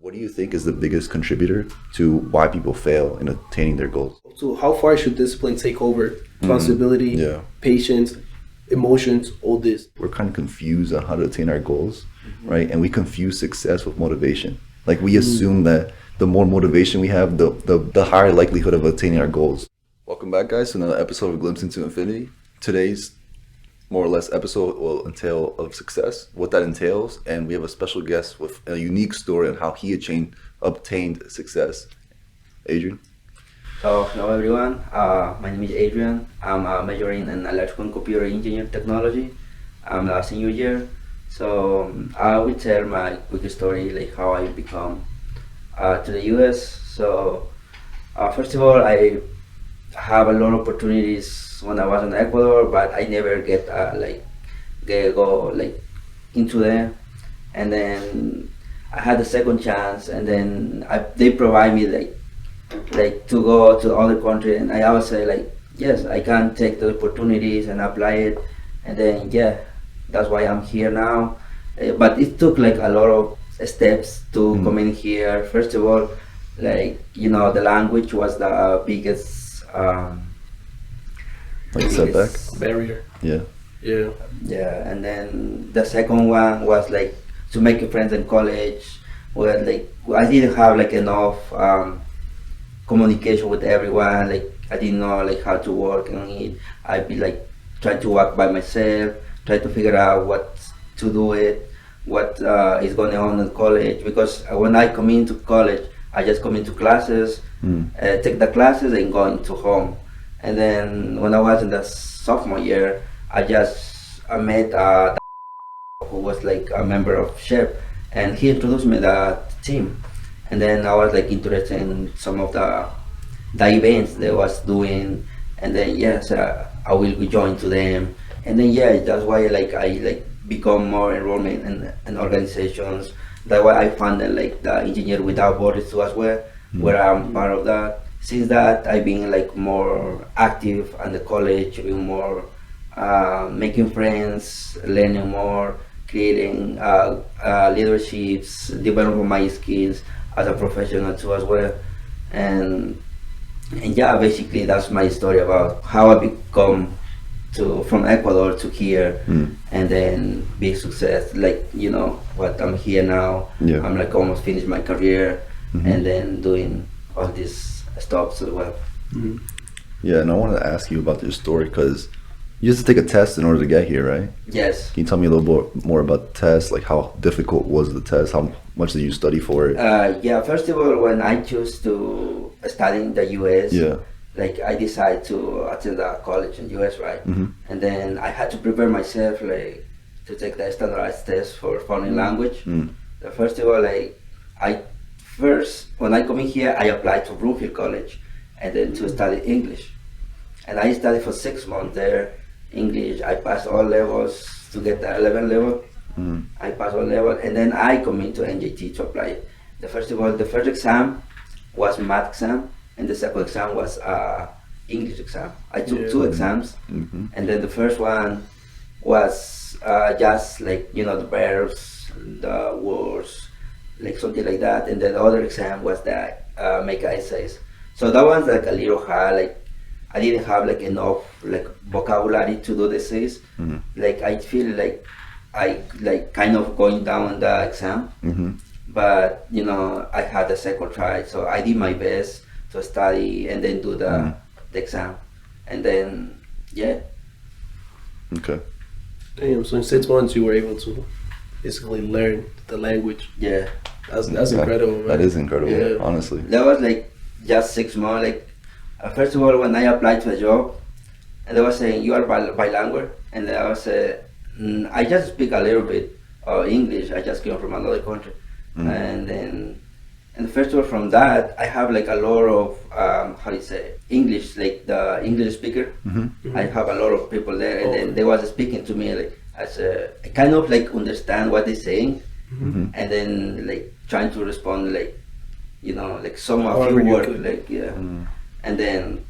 What do you think is the biggest contributor to why people fail in attaining their goals? So how far should discipline take over? Responsibility, Yeah. patience, emotions, all this. We're kind of confused on how to attain our goals, right? And we confuse success with motivation. Like we assume that the more motivation we have, the higher likelihood of attaining our goals. Welcome back, guys, to another episode of Glimpse into Infinity. Today's more or less episode will entail of success, what that entails, and we have a special guest with a unique story on how he obtained success. Adrian? So, hello everyone, my name is Adrian. I'm majoring in electrical and computer engineering technology. I'm a senior year. So, I will tell my quick story, like how I become to the US. So, first of all, I have a lot of opportunities when I was in Ecuador, but I never go into them. And then I had a second chance, and then they provide me to go to other country, and I always say yes, I can take the opportunities and apply it, and then that's why I'm here now. But it took a lot of steps to come in here. First of all, the language was the biggest setback? Barrier. Yeah. Yeah, and then the second one was to make friends in college. Where I didn't have enough communication with everyone. I didn't know how to work on it. I'd be trying to work by myself, try to figure out what to do it, what is going on in college. Because when I come into college, I just come into classes, take the classes, and go into home. And then when I was in the sophomore year, I met who was a member of SHEP, and he introduced me to the team. And then I was interested in some of the events they was doing, and then I will join to them. And then that's why I become more enrollment in organizations. That's why I founded the Engineer Without Borders too as well, where I'm part of that. Since that, I've been more active in the college, being more making friends, learning more, creating leaderships, developing my skills as a professional too as well. And basically that's my story about how I become from Ecuador to here, and then big success. What I'm here now. Yeah. I'm almost finished my career, and then doing all this stuff as well. Yeah, and I wanted to ask you about your story because you have to take a test in order to get here, right? Yes. Can you tell me a little bit more about the test? How difficult was the test? How much did you study for it? First of all, when I chose to study in the US, I decided to attend a college in US, right? And then I had to prepare myself to take the standardized test for foreign language. First of all, when I come in here, I applied to Broomfield College, and then to study English. And I studied for 6 months there. English, I passed all levels to get the 11 level. I passed all levels, and then I come into NJT to apply. The first exam was math exam, and the second exam was English exam. I took 2 exams, and then the first one was just the verbs, the words, something like that, and then the other exam was the make essays. So that one's a little hard. I didn't have enough vocabulary to do the essays. I feel I kind of going down the exam, but I had the second try, so I did my best to study and then do the exam, and then Okay. Damn, so in 6 months you were able to basically learn the language. Yeah. That's incredible, man. That is incredible, Yeah. honestly. That was just 6 months. First of all, when I applied to a job, and they were saying you are bilingual, and I was I just speak a little bit of English. I just came from another country, and then first of all, from that I have a lot of how do you say English, the English speaker. I have a lot of people there, and then they was speaking to me as I kind of understand what they're saying, and then trying to respond some a few words and then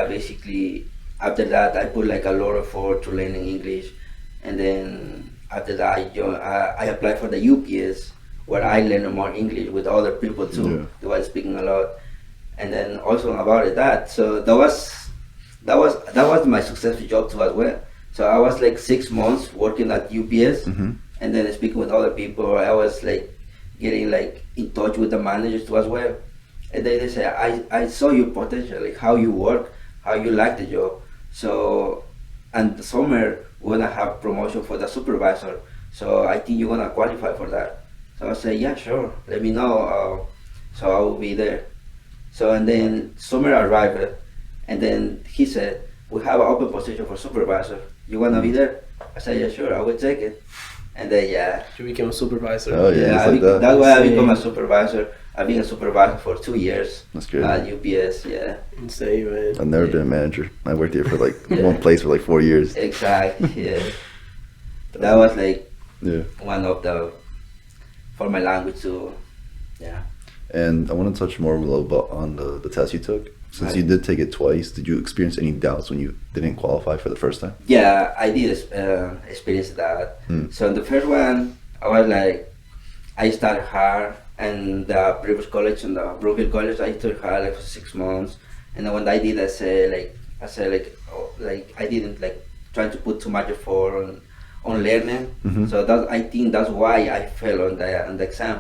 basically after that I put a lot of effort to learning English, and then after that I applied for the UPS where I learned more English with other people too. Yeah. They were speaking a lot, and then also about that. So that was my successful job too as well. So I was like 6 months working at UPS, and then speaking with other people. I was like getting like in touch with the managers too as well. And they say, I saw your potential, like how you work, how you like the job. So, and the summer we're gonna have promotion for the supervisor. So I think you're gonna qualify for that. So I say, yeah, sure. Let me know. So I will be there. So and then summer arrived, and then he said, we have an open position for supervisor. You wanna be there? I said, yeah, sure. I will take it. And then You became a supervisor. Oh, yeah. yeah, just like that. that's why I Insane. become a supervisor. I've been a supervisor for 2 years That's good. at UPS. Yeah, Insane, man. I've never been a manager. I worked here for like Yeah. one place for like 4 years. exactly. Yeah, that was like Yeah. one of the for my language too. Yeah. And I want to touch more a little bit on the test you took. Since Right. you did take it twice, did you experience any doubts when you didn't qualify for the first time? Yeah, I did experience that. So in the first one, I was like, I started hard, and the previous college, in the Brookfield College, I took hard like for 6 months, and then when I did, I said I didn't like trying to put too much effort on learning. So that I think that's why I failed on the exam.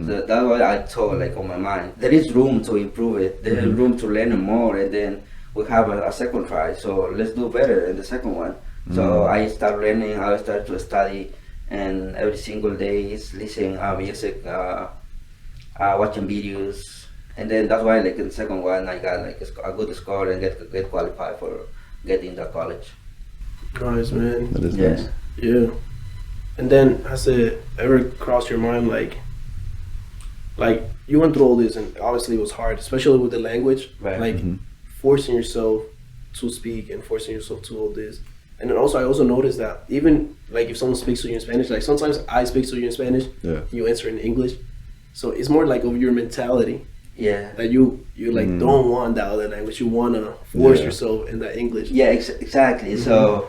So that's what I thought like on my mind. There is room to improve it. There is room to learn more, and then we have a second try. So let's do better in the second one. So I start learning. I start to study, and every single day is listening music, watching videos, and then that's why like in the second one I got like a good score and get qualified for getting the college. Nice, man. That is Yeah. nice. Yeah. And then has it ever crossed your mind like you went through all this and obviously it was hard, especially with the language. Right. Like forcing yourself to speak and forcing yourself to all this. And then also I also noticed that even like if someone speaks to you in Spanish, like sometimes I speak to you in Spanish, Yeah. you answer in English. So it's more like of your mentality Yeah. that you like don't want that other language. You wanna force Yeah. yourself in that English. Yeah, exactly. So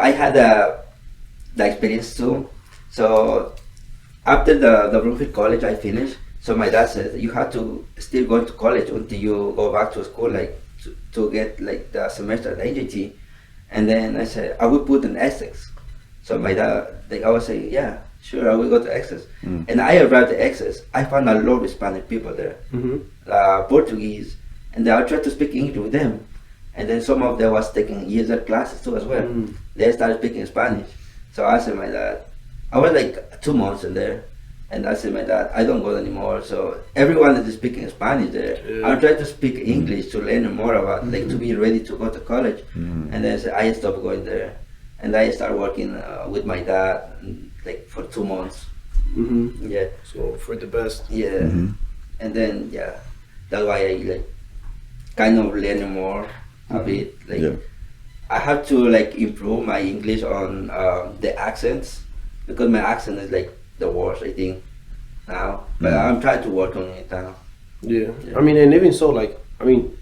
I had the experience too. So after the Brookfield College I finished, so my dad said you have to still go to college until you go back to school, like to get like the semester, the AGT. And then I said I will put an Essex. So my dad, I was saying, yeah, sure, I will go to Essex. And I arrived at Essex. I found a lot of Hispanic people there, Portuguese, and I tried to speak English with them. And then some of them was taking ESL classes too as well. They started speaking Spanish. So I said my dad, I was like 2 months in there, and I said my dad, I don't go anymore. So everyone is speaking Spanish there. Yeah. I'm trying to speak English to learn more about, like to be ready to go to college. And then I stopped going there, and I started working with my dad like for 2 months. Yeah, So for the best. yeah, and then yeah, that's why I like kind of learn more a bit. Like Yeah. I have to like improve my English on the accents, because my accent is like the worst I think now. But I'm trying to work on it now. Yeah. Yeah. I mean, and even so, like, I mean,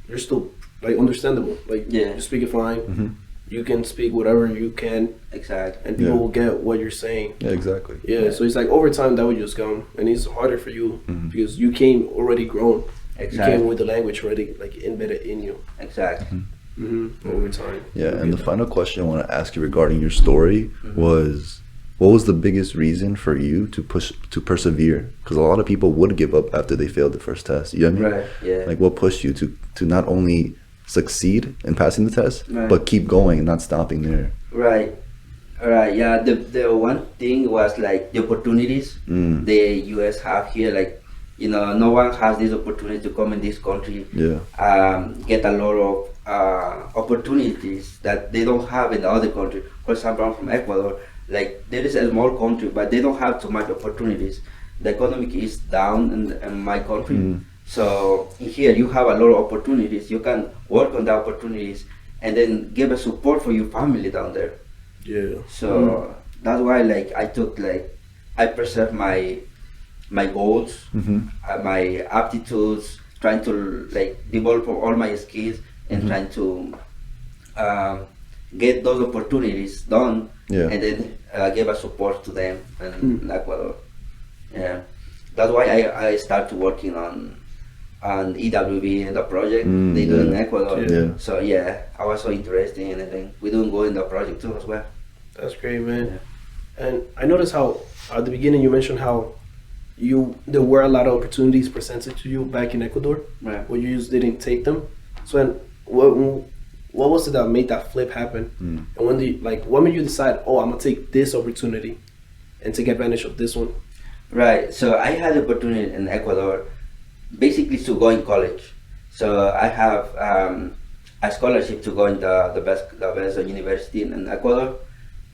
you're still like understandable. Like, Yeah. you speak it fine. You can speak whatever you can, Exactly. and people Yeah. will get what you're saying. Yeah, exactly. Yeah. So it's like over time that would just come, and it's harder for you because you came already grown. You Exactly. came with the language already like embedded in you. Exactly. Over time. Yeah, and the final question I want to ask you regarding your story was, what was the biggest reason for you to persevere? Because a lot of people would give up after they failed the first test. You know what I mean? Right. Yeah. Like, what pushed you to not only succeed in passing the test, Right. but keep going and not stopping there? Right. Right. Yeah. The one thing was like the opportunities the U.S. have here. Like, you know, no one has this opportunity to come in this country. Yeah. Get a lot of opportunities that they don't have in the other country. For example, I'm from Ecuador. Like, there is a small country, but they don't have too much opportunities. The economy is down in my country. So in here you have a lot of opportunities. You can work on the opportunities and then give a support for your family down there. Yeah. So that's why like I preserve my goals, my aptitudes, trying to like develop all my skills and trying to get those opportunities done, Yeah. and then give a support to them in Ecuador. that's why I started working on EWB and the project they do in Ecuador. Yeah. So yeah, I was so interested in it, and we don't go in the project too as well. That's great, man. And I noticed how at the beginning you mentioned how there were a lot of opportunities presented to you back in Ecuador, Right. but you just didn't take them. So then, what was it that made that flip happen? And when made you decide, oh, I'm gonna take this opportunity and take advantage of this one? Right. So I had the opportunity in Ecuador, basically to go in college. So I have a scholarship to go in the best university in Ecuador,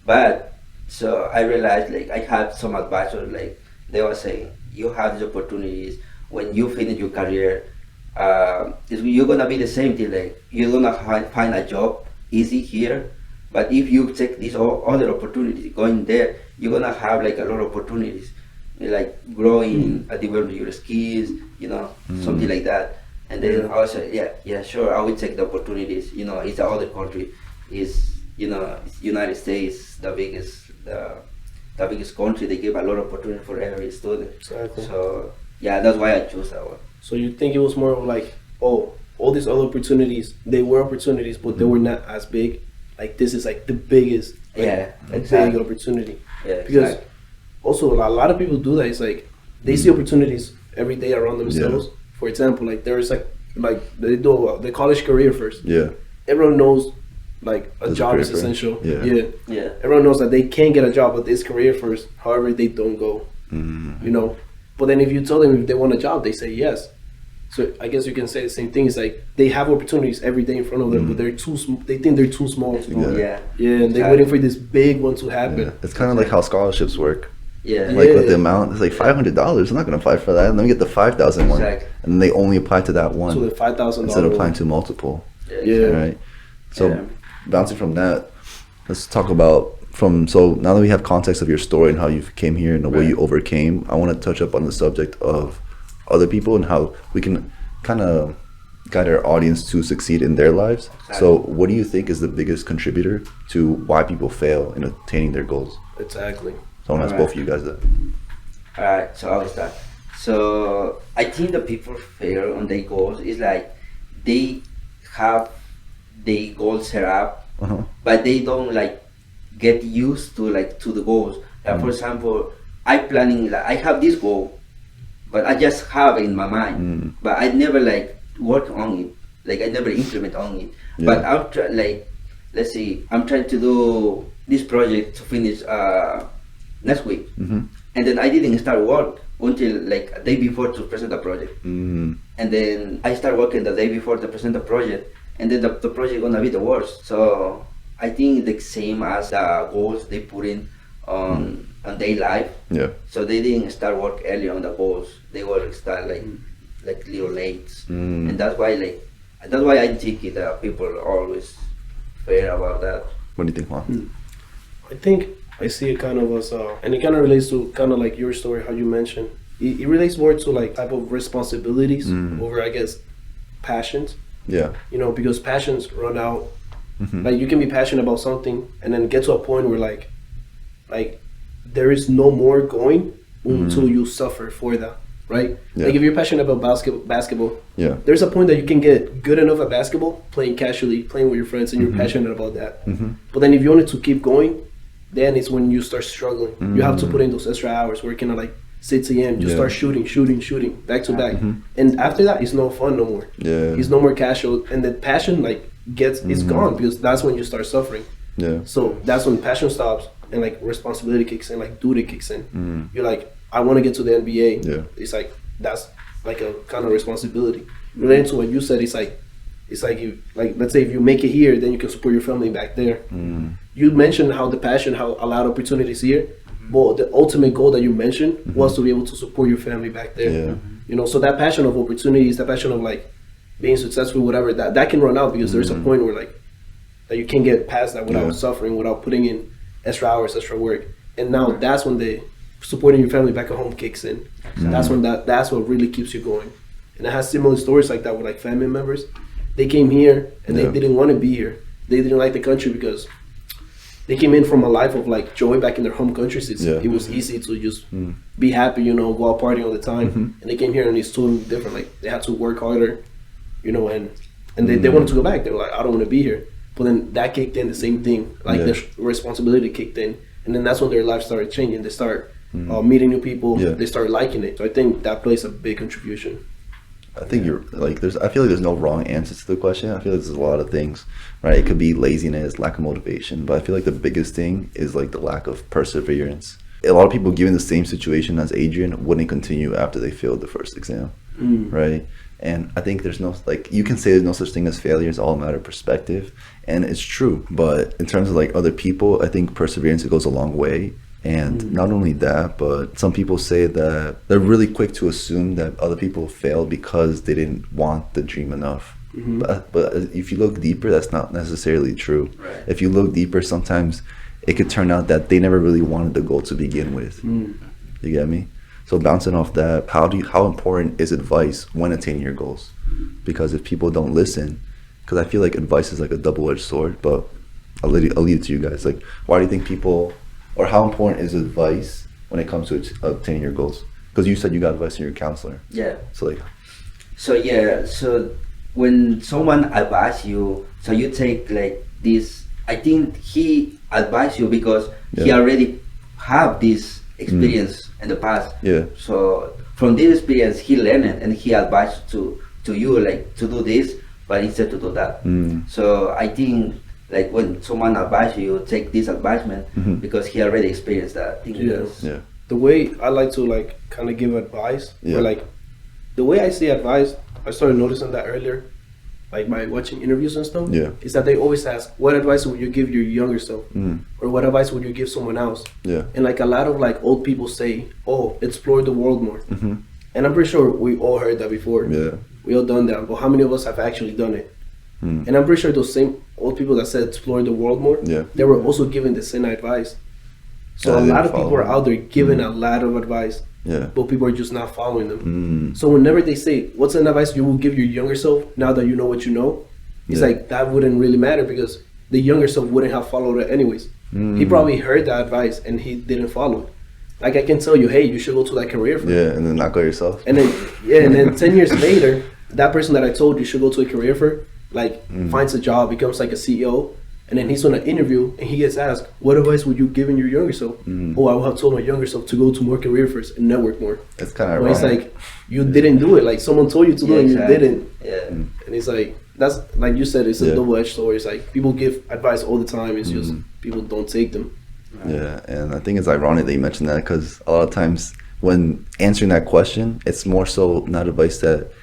but so I realized like I had some advisors like they were saying you have these opportunities when you finish your career. You're gonna be the same thing. Like you're gonna find a job easy here, but if you take these other opportunities going there, you're gonna have like a lot of opportunities, like growing, developing your skills, something like that. And then I was like, yeah, sure, I will take the opportunities. It's the other country, it's United States, the biggest country. They give a lot of opportunity for every student. Exactly. So yeah, that's why I chose that one. So you think it was more of like, oh, all these other opportunities, they were opportunities, but they were not as big. Like this is like the biggest, big opportunity. Yeah, Because exactly. also a lot of people do that. It's like they see opportunities every day around themselves. For example, like there's like they do the college career first. Yeah. Everyone knows like a There's a job career is first. essential. Yeah. Yeah. Everyone knows that they can get a job with this career first. However, they don't go. But then if you tell them if they want a job, they say yes. So I guess you can say the same thing. It's like they have opportunities every day in front of them, but they're too. They think they're too small. Yeah. And they're waiting for this big one to happen. Yeah. It's kind of like how scholarships work. Yeah. Like with the amount, it's like $500. I'm not gonna apply for that. Let me get the 5,000 one, Exactly. and they only apply to that one So the $5,000 instead of applying to multiple. Yeah. Right. So Yeah. bouncing from that, let's talk about so now that we have context of your story and how you came here and the way you overcame, I want to touch up on the subject of other people and how we can kind of guide our audience to succeed in their lives. So what do you think is the biggest contributor to why people fail in attaining their goals? Exactly. So I want to ask both of you guys that. Alright, so I'll start. So I think the people fail on their goals is like they have the goals set up, but they don't like get used to the goals. Like for example, I have this goal, but I just have it in my mind, but I never like work on it. Like I never implement on it. Yeah. But after let's say I'm trying to do this project to finish next week, and then I didn't start work until like a day before to present the project, and then I start working the day before to present the project, and then the project gonna be the worst. So I think the same as the goals they put in on their life. Yeah. So they didn't start work early on the goals. They will start like little late, and that's why I think that people always fail about that. What do you think, Juan? I think I see it kind of as, and it kind of relates to kind of like your story, how you mentioned. It relates more to like type of responsibilities over, I guess, passions. Yeah. Because passions run out. Like you can be passionate about something and then get to a point where like there is no more going until you suffer for that, right? Yeah. Like if you're passionate about basketball, Yeah. there's a point that you can get good enough at basketball, playing casually, playing with your friends, and you're passionate about that. But then if you wanted to keep going, then it's when you start struggling. You have to put in those extra hours working at like 6 a.m. You start shooting, back to back. And after that, it's no fun no more. Yeah. It's no more casual. And the passion it's gone because that's when you start suffering. Yeah. So that's when passion stops and like responsibility kicks in, like duty kicks in. You're like, I want to get to the NBA. Yeah. It's like, that's like a kind of responsibility. Related to what you said, it's like if, like, let's say if you make it here, then you can support your family back there. You mentioned how a lot of opportunities here, but the ultimate goal that you mentioned was to be able to support your family back there. Yeah. So that passion of opportunities, that passion of like being successful, whatever, that can run out because there's a point where like that you can't get past that without suffering, without putting in extra hours, extra work. And now that's when the supporting your family back at home kicks in. That's when that's what really keeps you going. And I have similar stories like that with like family members. They came here and they didn't want to be here. They didn't like the country because they came in from a life of like joy back in their home countries. It was easy to just be happy, go out partying all the time. And they came here and it's totally different. Like they had to work harder, and they wanted to go back. They were like, I don't want to be here. But then that kicked in, the same thing. Like the responsibility kicked in, and then that's when their life started changing. They start meeting new people. They start liking it. So I think that plays a big contribution. I think you're like I feel like there's no wrong answer to the question. I feel like there's a lot of things, right? It could be laziness, lack of motivation, but I feel like the biggest thing is like the lack of perseverance. A lot of people given the same situation as Adrian wouldn't continue after they failed the first exam, right? And I think there's no, like, you can say there's no such thing as failure. It's all a matter of perspective, and it's true. But in terms of like other people, I think perseverance, it goes a long way. And not only that, but some people say that they're really quick to assume that other people fail because they didn't want the dream enough. But if you look deeper, that's not necessarily true. Right. If you look deeper, sometimes it could turn out that they never really wanted the goal to begin with. You get me? So bouncing off that, how important is advice when attaining your goals? Because if people don't listen, because I feel like advice is like a double-edged sword, but I'll leave it to you guys. Like, why do you think people, or how important is advice when it comes to obtaining your goals? Because you said you got advice from your counselor. Yeah. So when someone advises you, so you take like this, I think he advised you because he already have this experience in the past. Yeah. So from this experience, he learned it and he advised to you like to do this, but instead to do that. So I think like when someone advises you, take this advisement because he already experienced that thing. Yeah. The way I like to like kind of give advice, or like the way I see advice, I started noticing that earlier, like by watching interviews and stuff. Is that they always ask, what advice would you give your younger self, or what advice would you give someone else? And like a lot of like old people say, oh, explore the world more. And I'm pretty sure we all heard that before. We all done that, but how many of us have actually done it? And I'm pretty sure those same old people that said explore the world more, they were also given the same advice. So a lot of people are out there giving a lot of advice, but people are just not following them. So whenever they say, what's an advice you will give your younger self now that you know what you know? It's like, that wouldn't really matter because the younger self wouldn't have followed it anyways. He probably heard that advice and he didn't follow it. Like I can tell you, hey, you should go to that career fair. And then not go yourself. And then, and then 10 years later, that person that I told you should go to a career fair, like finds a job, becomes like a CEO, and then he's on an interview and he gets asked, what advice would you give in your younger self? Oh, I would have told my younger self to go to more career fairs and network more. It's kind of ironic. It's like, you didn't do it. Like someone told you to do it and you didn't. And it's like, that's like you said, it's a double-edged sword. It's like people give advice all the time. It's just people don't take them. And I think it's ironic that you mentioned that because a lot of times when answering that question, it's more so not advice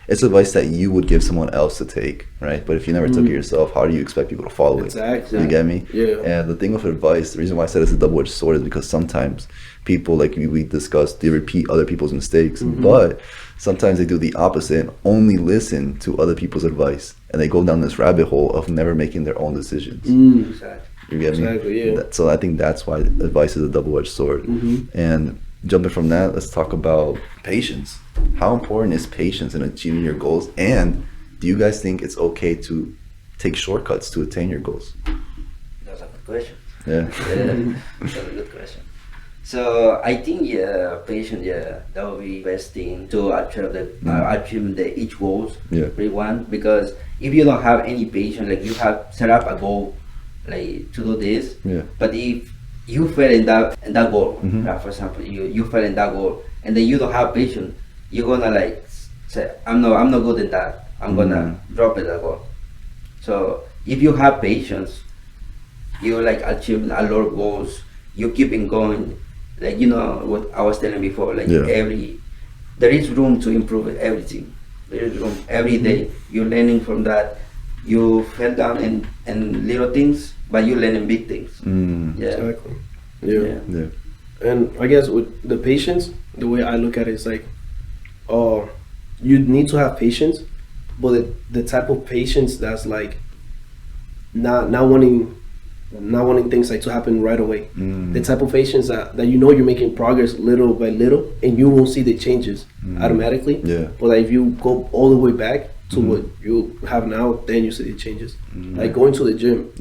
it's advice that you would give someone else to take, right? But if you never took it yourself, how do you expect people to follow it? You get me? And the thing with advice, the reason why I said it's a double-edged sword is because sometimes people, like we discussed, they repeat other people's mistakes, but sometimes they do the opposite and only listen to other people's advice, and they go down this rabbit hole of never making their own decisions. You get me? So I think that's why advice is a double-edged sword. And jumping from that, let's talk about patience. How important is patience in achieving your goals? And do you guys think it's okay to take shortcuts to attain your goals? That's a good question. That's a good question. So I think patience, that would be best thing to achieve each goals. Everyone, because if you don't have any patience, like you have set up a goal, like to do this, but if you fail in that goal, for example, you fail in that goal, and then you don't have patience, you're gonna like say, I'm not good in that, I'm gonna drop it that goal. So if you have patience, you like achieve a lot of goals, you keep on going, like what I was telling before, like there is room to improve everything. There is room every day. You're learning from that. You fell down in little things, but you learn in big things. Exactly. And I guess with the patience, the way I look at it is like, you need to have patience, but the type of patience that's like not wanting things like to happen right away. The type of patience that you're making progress little by little, and you won't see the changes automatically. But like if you go all the way back to what you have now, then you see the changes. Like going to the gym,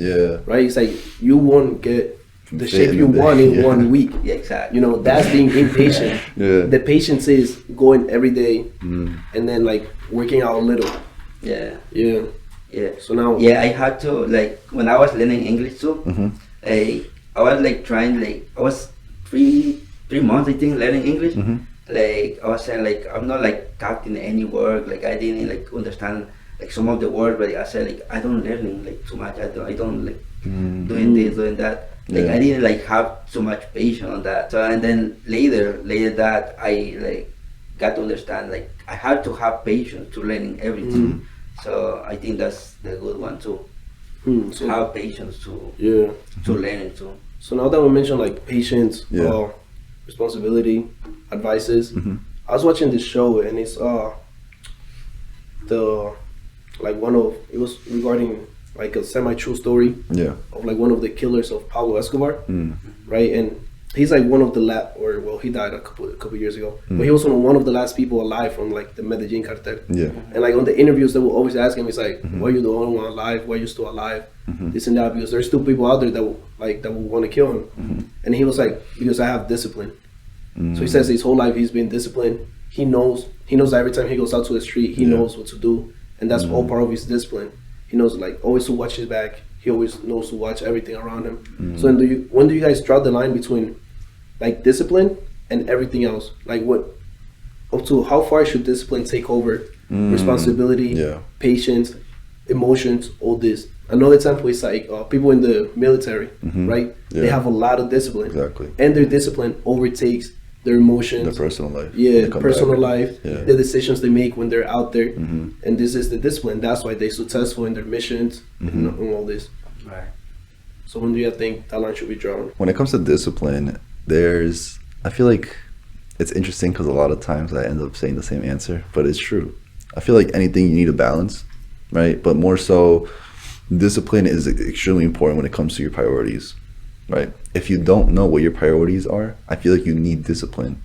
right? It's like you won't get the Fit shape in you the day. want in Yeah. 1 week. Yeah, exactly. You know, that's being impatient. Yeah. The patience is going every day Mm. and then like working out a little. Yeah. Yeah. Yeah. So now, Yeah, I had to like when I was learning English too. Mhm. Like I was like trying like I was three months I think learning English. Mhm. Like I was saying like I'm not like captain any word. Like I didn't like understand like some of the words, but I said like I don't learning like too much. I don't like Mm. doing this doing that. Like Yeah. I didn't like have so much patience on that. So and then later that I like got to understand like I had to have patience to learning everything. So I think that's the good one too. so Have patience to yeah. learn it too. So now that we mentioned like patience, Yeah. responsibility, advices, Mhm. I was watching this show and it's the like one of it was regarding like a semi true story Yeah. of like one of the killers of Pablo Escobar, Mm. right? And he's like one of the he died a couple years ago, but he was one of the last people alive from like the Medellin cartel. Yeah. And like on the interviews, they will always ask him, "It's like, why are you the only one alive? Why are you still alive? This and that." Because there's still people out there that will want to kill him. And he was like, "Because I have discipline." So he says his whole life he's been disciplined. He knows that every time he goes out to the street, he knows what to do, and that's all part of his discipline. He knows like always to watch his back. He always knows to watch everything around him. So then when do you guys draw the line between like discipline and everything else? Like up to how far should discipline take over responsibility, Yeah. patience, emotions, all this? Another example is like people in the military, right? Yeah. They have a lot of discipline, Exactly. and their discipline overtakes their emotions, The personal life. yeah, They come personal back. life, Yeah. the decisions they make when they're out there, and this is the discipline. That's why they're successful in their missions and all this. Right. So when do you think that line should be drawn? When it comes to discipline, I feel like it's interesting because a lot of times I end up saying the same answer, but it's true. I feel like anything you need a balance, right? But more so, discipline is extremely important when it comes to your priorities, right? If you don't know what your priorities are, I feel like you need discipline.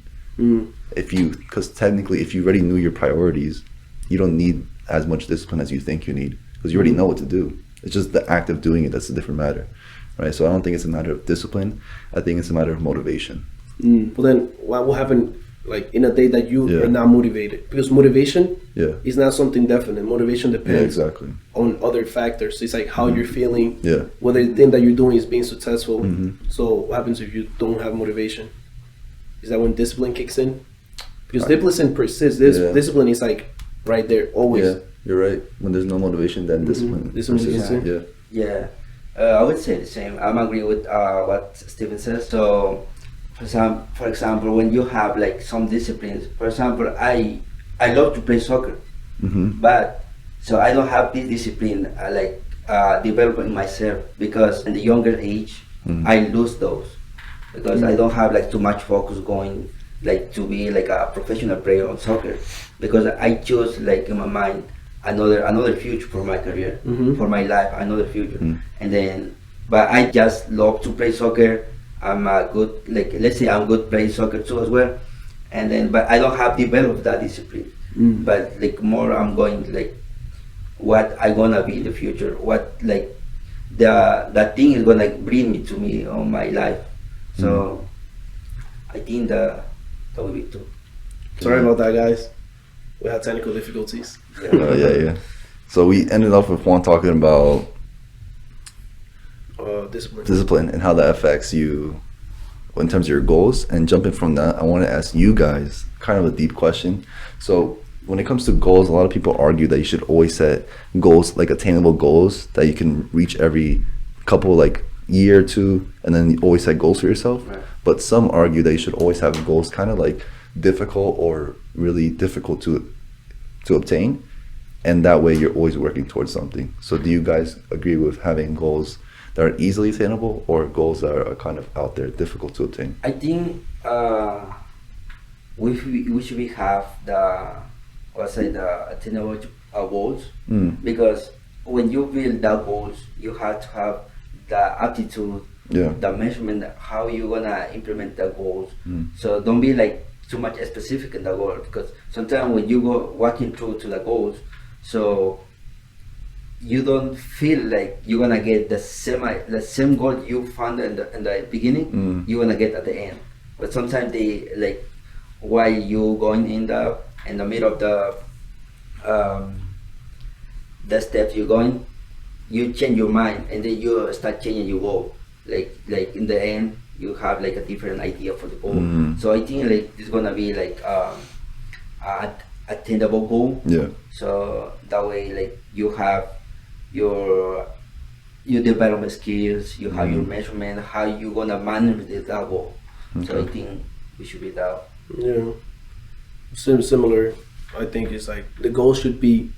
Because technically, if you already knew your priorities, you don't need as much discipline as you think you need, because you already know what to do. It's just the act of doing it that's a different matter, right? So I don't think it's a matter of discipline. I think it's a matter of motivation. But then what will happen like in a day that you are not motivated? Because motivation Yeah. is not something definite. Motivation Yeah, depends exactly. on other factors. It's like how you're feeling, Yeah. whether the thing that you're doing is being successful. So what happens if you don't have motivation? Is that when discipline kicks in? Because discipline persists. Discipline is like right there always. Yeah, you're right. When there's no motivation, then discipline. Discipline persists. kicks in. Yeah. Yeah, I would say the same. I'm agree with what Steven says. So, for example, when you have like some disciplines, for example, I love to play soccer, but so I don't have this discipline developing myself, because in the younger age I lose those because I don't have like too much focus going like to be like a professional player on soccer, because I choose like in my mind another future for my career, for my life, another future. And then, but I just love to play soccer. I'm a good, like, let's say I'm good playing soccer too as well. And then, but I don't have developed that discipline. But like more, I'm going like what I gonna be in the future. What like that thing is gonna bring me to me on my life. So I think that will be too. Sorry about that, guys. We had technical difficulties. Yeah. So we ended off with Juan talking about discipline and how that affects you in terms of your goals. And jumping from that, I want to ask you guys kind of a deep question. So when it comes to goals, a lot of people argue that you should always set goals, like attainable goals that you can reach every couple like year or two, and then you always set goals for yourself. Right. But some argue that you should always have goals kind of like difficult or really difficult to obtain, and that way you're always working towards something. So do you guys agree with having goals that are easily attainable, or goals that are kind of out there, difficult to obtain? I think we should have the attainable goals, because when you build the goals, you have to have the aptitude, the measurement, how you gonna implement the goals. So don't be like too much specific in the goal, because sometimes when you go walking through to the goals, so you don't feel like you're gonna get the same goal you found in the beginning. You're gonna get at the end. But sometimes they like while you going in the middle of the steps you're going, you change your mind and then you start changing your goal. Like in the end, you have like a different idea for the goal. So I think like it's gonna be like a attainable goal. Yeah. So that way, like you have your development skills, you have your measurement, how you gonna manage that goal. So I think we should be that. Yeah. Similar, I think it's like the goal should be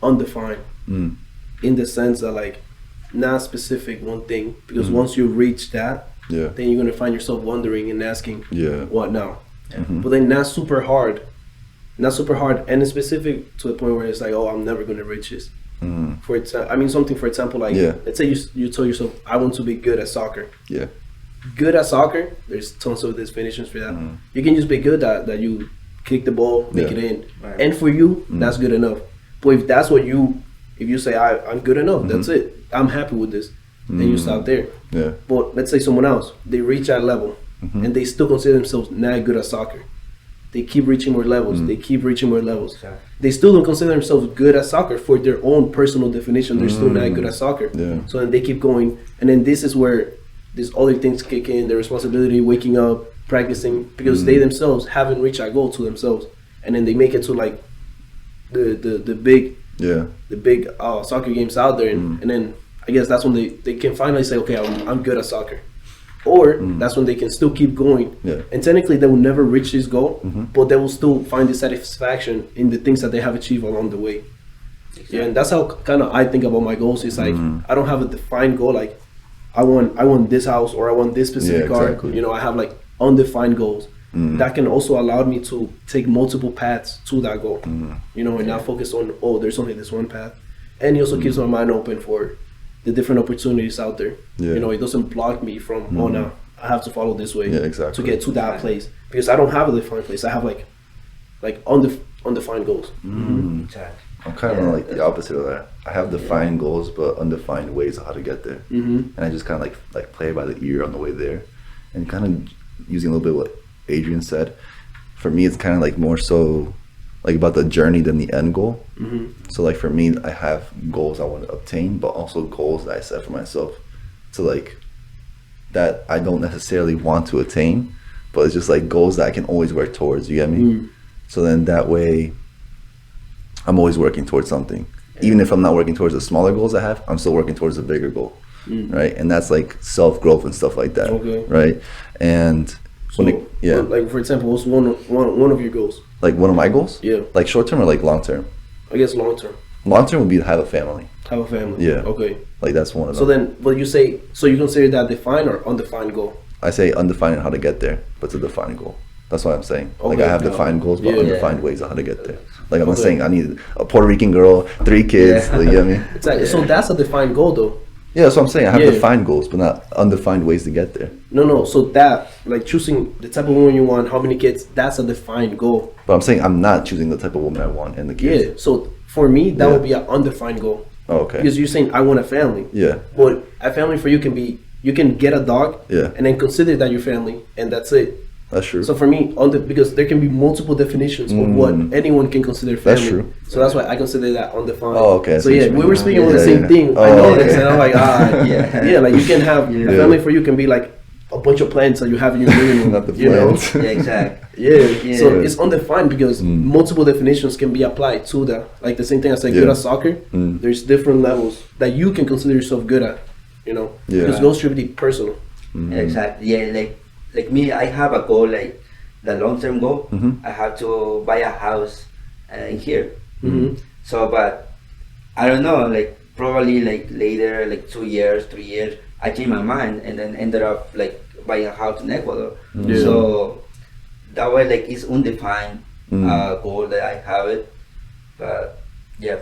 undefined in the sense that like not specific one thing, because once you reach that, then you're gonna find yourself wondering and asking, what now? But then not super hard and it's specific to the point where it's like, oh, I'm never gonna reach this. For example, like let's say you tell yourself, I want to be good at soccer. Yeah. Good at soccer, there's tons of definitions for that. You can just be good at that you kick the ball, make it in. Right. And for you, that's good enough. But if that's what if you say I'm good enough, that's it. I'm happy with this. Then you stop there. Yeah. But let's say someone else, they reach that level and they still consider themselves not good at soccer. They keep reaching more levels. They keep reaching more levels. Exactly. They still don't consider themselves good at soccer for their own personal definition. They're still not good at soccer. Yeah. So then they keep going. And then this is where these other things kick in, the responsibility, waking up, practicing, because they themselves haven't reached that goal to themselves. And then they make it to like the big soccer games out there. And then I guess that's when they can finally say, okay, I'm good at soccer. Or that's when they can still keep going. Yeah. And technically they will never reach this goal, but they will still find the satisfaction in the things that they have achieved along the way. Exactly. Yeah, and that's how kind of I think about my goals. It's like I don't have a defined goal like I want this house or I want this specific car. Exactly. You know, I have like undefined goals that can also allow me to take multiple paths to that goal. You know, and not focus on there's only this one path. And it also keeps my mind open for the different opportunities out there. Yeah. You know, it doesn't block me from no, I have to follow this way exactly. to get to that place, because I don't have a defined place. I have like undefined goals. Exactly. I'm kind of like the opposite of that. I have defined goals, but undefined ways of how to get there. And I just kind of like play by the ear on the way there, and kind of using a little bit what Adrian said. For me, it's kind of like more so like about the journey than the end goal. So like for me, I have goals I want to obtain, but also goals that I set for myself to like that I don't necessarily want to attain, but it's just like goals that I can always work towards. You get me? So then that way, I'm always working towards something. Even if I'm not working towards the smaller goals I have, I'm still working towards the bigger goal, right? And that's like self-growth and stuff like that, right? And So, like for example, what's one of your goals? Like one of my goals? Yeah. Like short term or like long term? I guess long term. Long term would be to have a family. Have a family. Yeah. Okay. Like that's one of them. So then, but you say, so you consider that defined or undefined goal? I say undefined and how to get there, but it's a defined goal. That's what I'm saying. Like Okay. I have defined goals, but Yeah. undefined ways on how to get there. Like I'm not saying I need a Puerto Rican girl, 3 kids. Like, you get me? Exactly. So that's a defined goal, though. Yeah, that's what I'm saying. I have Yeah. defined goals, but not undefined ways to get there. No. So that, like choosing the type of woman you want, how many kids, that's a defined goal. But I'm saying I'm not choosing the type of woman I want and the kids. Yeah. So for me, that Yeah. would be an undefined goal. Oh, okay. Because you're saying I want a family. Yeah. But a family for you can be, you can get a dog. Yeah. And then consider that your family, and that's it. That's true. So for me, because there can be multiple definitions of what anyone can consider family. That's true. So that's why I consider that undefined. Oh, okay. I So see yeah, what you we mean. were speaking on the Yeah, same yeah. thing. Oh, I know okay. this, and I'm like, yeah, like you can have a family for you can be like a bunch of plants that you have in your living room. Not the you know? plants. Yeah, exactly. Yeah. So it's undefined because multiple definitions can be applied to that. Like the same thing I said, good at soccer. There's different levels that you can consider yourself good at. You know, Yeah. because those should be personal. Exactly. Yeah, like me, I have a goal, like the long-term goal. I have to buy a house in here. So, but I don't know, like probably like later, like 2 years, 3 years, I changed my mind and then ended up like buying a house in Ecuador. So that way, like it's undefined goal that I have it, but yeah.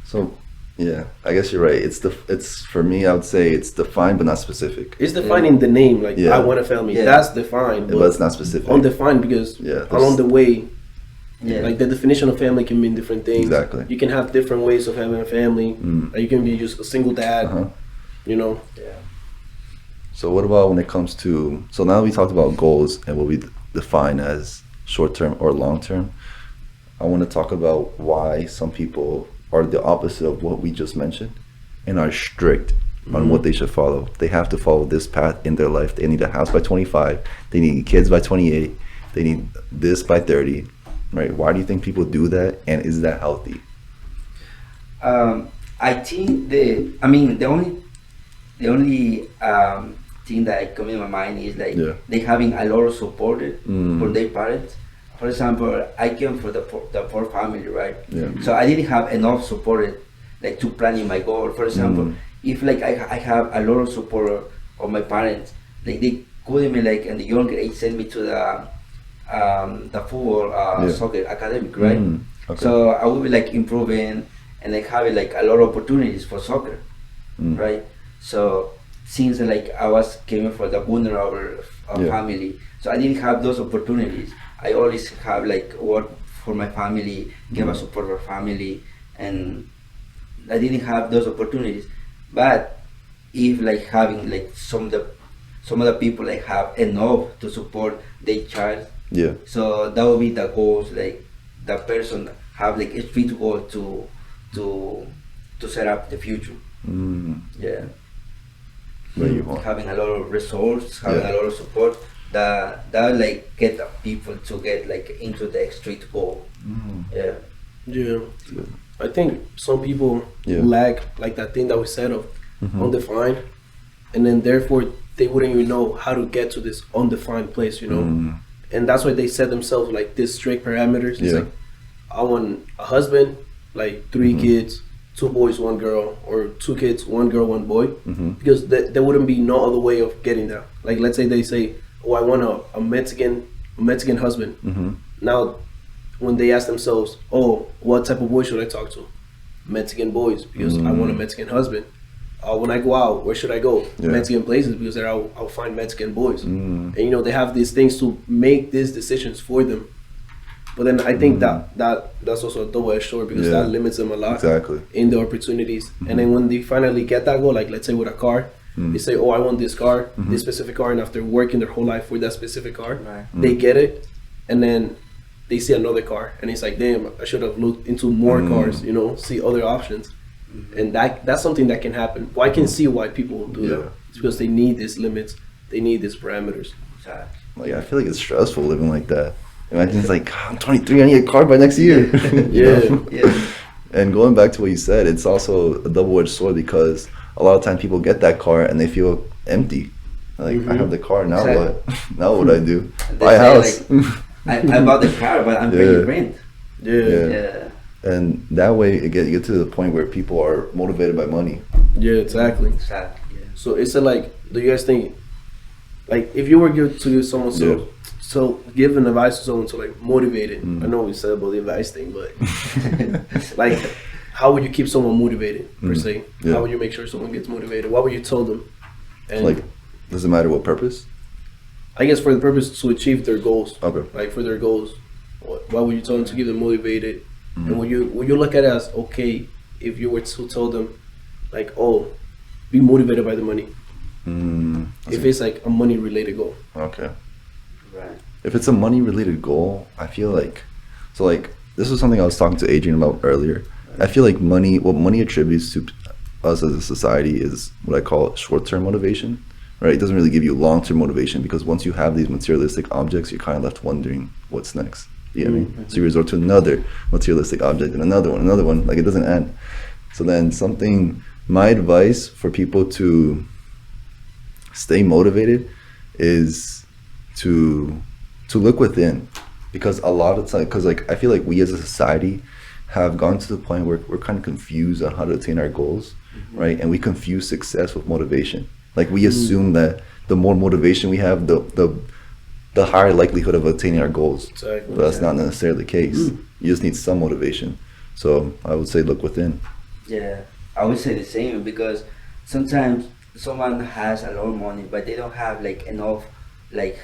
So, yeah, I guess you're right. It's for me, I would say it's defined but not specific. It's defined in the name, like I want a family. Yeah. That's defined, But it's not specific. undefined because Yeah, along the way, Yeah. Like the definition of family can mean different things. Exactly. You can have different ways of having a family. Like you can be just a single dad. Uh-huh. You know. Yeah. So what about when it comes to, so now we talked about goals and what we define as short-term or long-term. I want to talk about why some people are the opposite of what we just mentioned and are strict on what they should follow. They have to follow this path in their life. They need a house by 25. They need kids by 28. They need this by 30, right? Why do you think people do that, and is that healthy? I think the only thing that come in my mind is like they having a lot of support for their parents. For example, I came from the poor family, right? Yeah. So I didn't have enough support like to planning my goal. For example, if like I have a lot of support of my parents, like they could me like in the younger age send me to the football soccer academic, right? Okay. So I will be like improving and like having like a lot of opportunities for soccer, right? So since like I was came from the vulnerable family, so I didn't have those opportunities. I always have like work for my family, give a support for family, and I didn't have those opportunities. But if like having like some of the people like have enough to support their child, so that would be the goals. Like the person have like a street goal to set up the future. Yeah. Having a lot of resources, having a lot of support, that like get the people to get like into the street goal. Yeah. I think some people lack like that thing that we said of undefined, and then therefore they wouldn't even know how to get to this undefined place, you know. And that's why they set themselves like this strict parameters. It's like, I want a husband, like 3 kids, 2 boys, 1 girl, or 2 kids, 1 girl, 1 boy, because there wouldn't be no other way of getting there. Like let's say they say, oh, I want a Mexican husband. Now, when they ask themselves, oh, what type of boy should I talk to? Mexican boys, because I want a Mexican husband. When I go out, where should I go? Mexican places, because there I'll find Mexican boys. And you know, they have these things to make these decisions for them. But then I think that's also a double-edged sword, because that limits them a lot in the opportunities. And then when they finally get that goal, like let's say with a car, they say, oh, I want this car, this specific car, and after working their whole life for that specific car, they get it, and then they see another car, and it's like, damn, I should have looked into more cars, you know, see other options. And that's something that can happen. Well, I can see why people do that. It's because they need these limits, they need these parameters. Like, I feel like it's stressful living like that. Imagine it's like, I'm 23, I need a car by next year. And going back to what you said, it's also a double-edged sword, because a lot of times people get that car and they feel empty. Like, I have the car, now what? Now what do I do? Buy a house. Like, I bought the car, but I'm paying rent. And that way you get to the point where people are motivated by money. Exactly. So it's like, do you guys think, like, if you were to give someone so give an advice to someone to like motivate it? I know we said about the advice thing, but like, how would you keep someone motivated per se? How would you make sure someone gets motivated? What would you tell them? And like, does it matter what purpose? I guess for the purpose to achieve their goals. Okay. Like for their goals, what would you tell them to keep them motivated? And would you look at it as okay if you were to tell them like, oh, be motivated by the money? If it's like a money related goal. Okay. Right. If it's a money related goal, I feel like, so like, this was something I was talking to Adrian about earlier. I feel like what money attributes to us as a society is what I call short-term motivation, right? It doesn't really give you long-term motivation, because once you have these materialistic objects, you're kind of left wondering what's next. You know what I mean? So you resort to another materialistic object and another one, like it doesn't end. So then my advice for people to stay motivated is to look within, because a lot of time, because like I feel like we as a society have gone to the point where we're kind of confused on how to attain our goals, right? And we confuse success with motivation. Like we assume that the more motivation we have, the higher likelihood of attaining our goals. But that's not necessarily the case. You just need some motivation. So I would say look within. Yeah, I would say the same, because sometimes someone has a lot of money, but they don't have like enough like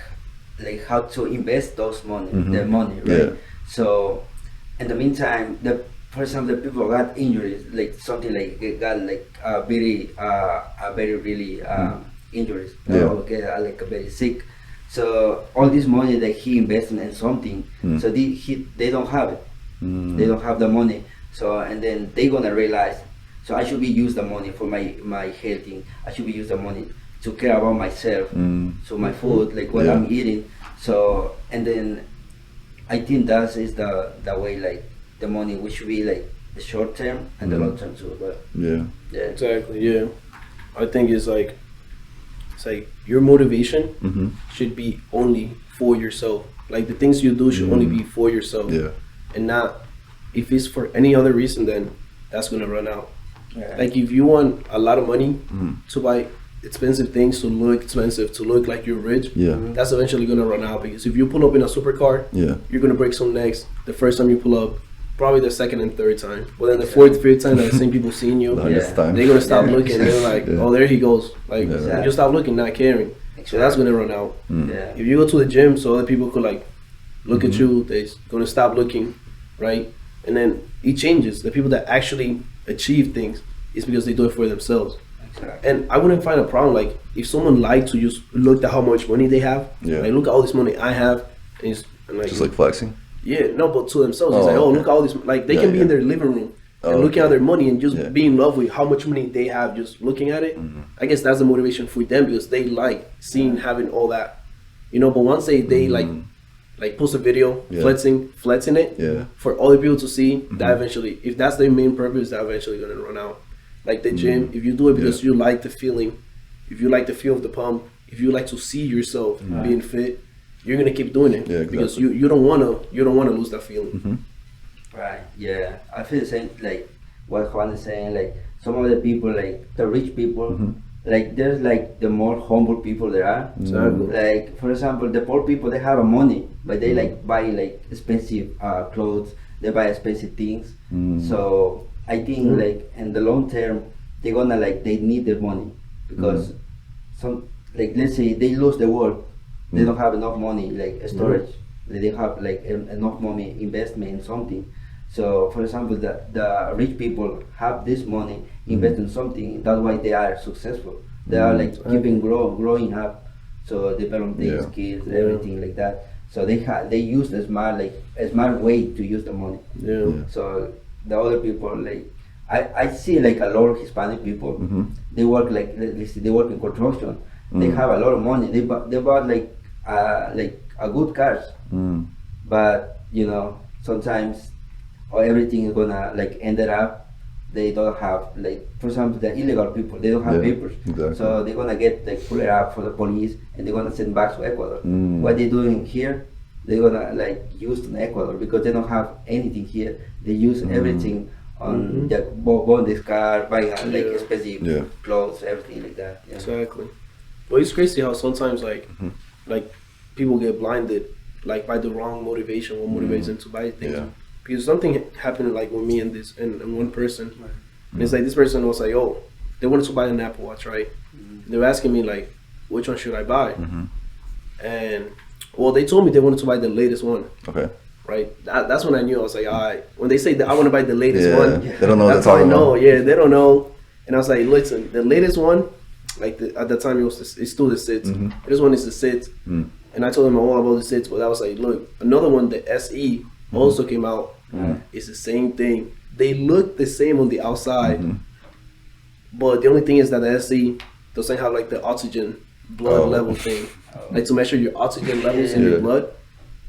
how to invest those money, their money, right? So in the meantime, for example, the people got injuries, like something like they got like a very really injuries, Yeah. or get like a very sick. So all this money that he invested in something, so they don't have it. They don't have the money. So and then they gonna realize, so I should be use the money for my health. I should be use the money to care about myself. So my food, like what Yeah. I'm eating. So and then I think that is the way like the money, which should be like the short term and the long term too. But Yeah. yeah, Exactly. Yeah. I think it's like your motivation Mm-hmm. should be only for yourself. Like the things you do should only be for yourself, Yeah. and not if it's for any other reason. Then that's gonna run out. yeah. Like if you want a lot of money Mhm. to buy expensive things, to look expensive, to look like you're rich, Yeah. that's eventually gonna run out. Because if you pull up in a supercar, Yeah. you're gonna break some necks the first time you pull up, probably the second and third time. But then the fourth, fifth time that the same people seeing you, The 100th time. they're gonna stop Yeah. looking. They're like, Yeah. oh, there he goes. Like Yeah. you just stop looking, not caring. So that's gonna run out. Yeah. If you go to the gym, so other people could like look at Mm-hmm. you, they're gonna stop looking, right? And then it changes. The people that actually achieve things is because they do it for themselves. Exactly. And I wouldn't find a problem like if someone liked to just look at how much money they have. Yeah. Like look at all this money I have, and like, Just like flexing. yeah, no, but to themselves, it's Oh, like, oh, okay. look at all this. Like they Yeah, can be in yeah. their living room and Oh, looking at okay. their money and just Yeah. be in love with how much money they have, just looking at it. I guess that's the motivation for them because they like seeing having all that, But once they like post a video Yeah. flexing it Yeah. for other people to see, that eventually, if that's their main purpose, that eventually gonna run out. Like the gym, if you do it because you like the feeling, if you like the feel of the pump, if you like to see yourself being fit, you're gonna keep doing it Yeah, because exactly. you don't wanna lose that feeling. Right. Yeah. I feel the same. Like what Juan is saying. Like some of the people, like the rich people, like there's like the more humble people there are. Exactly. Like for example, the poor people, they have a money, but they like buy like expensive clothes. They buy expensive things. So I think like in the long term, they're gonna like they need their money because some like let's say they lose the work, they don't have enough money like storage. They have like enough money investment in something. So for example, the rich people have this money invest in something. That's why they are successful. They are like keeping growing up. So develop their Yeah. skills, everything like that. So they use a smart way to use the money. Yeah. So the other people like I see like a lot of Hispanic people. They work like let's say they work in construction. They have a lot of money. They bought like a good cars. But sometimes or everything is gonna like ended up. They don't have like for example the illegal people. They don't have Yeah, papers. exactly. So they're gonna get like pulled up for the police and they're gonna send back to Ecuador. What they doing here? They're gonna like use in Ecuador because they don't have anything here. They use everything on the bought this car, buying like Yeah. expensive Yeah. clothes, everything like that. Yeah. Exactly. But it's crazy how sometimes like people get blinded like by the wrong motivation, what motivates them to buy things. Yeah. Because something happened like with me and one person. And it's like this person was like, oh, they wanted to buy an Apple Watch, right? They were asking me like, which one should I buy? And well, they told me they wanted to buy the latest one, Okay. right? That's when I knew. I was like, all right. When they say that I want to buy the latest Yeah. one, They don't know what that's they're how I talking know. about. Yeah, they don't know. And I was like, listen, the latest one, like at the time it's still the sits. This one is the sits. And I told them all about the sits, but I was like, look, another one, the SE, also came out. It's the same thing. They look the same on the outside, but the only thing is that the SE doesn't have like the oxygen blood level thing, like to measure your oxygen levels in your blood.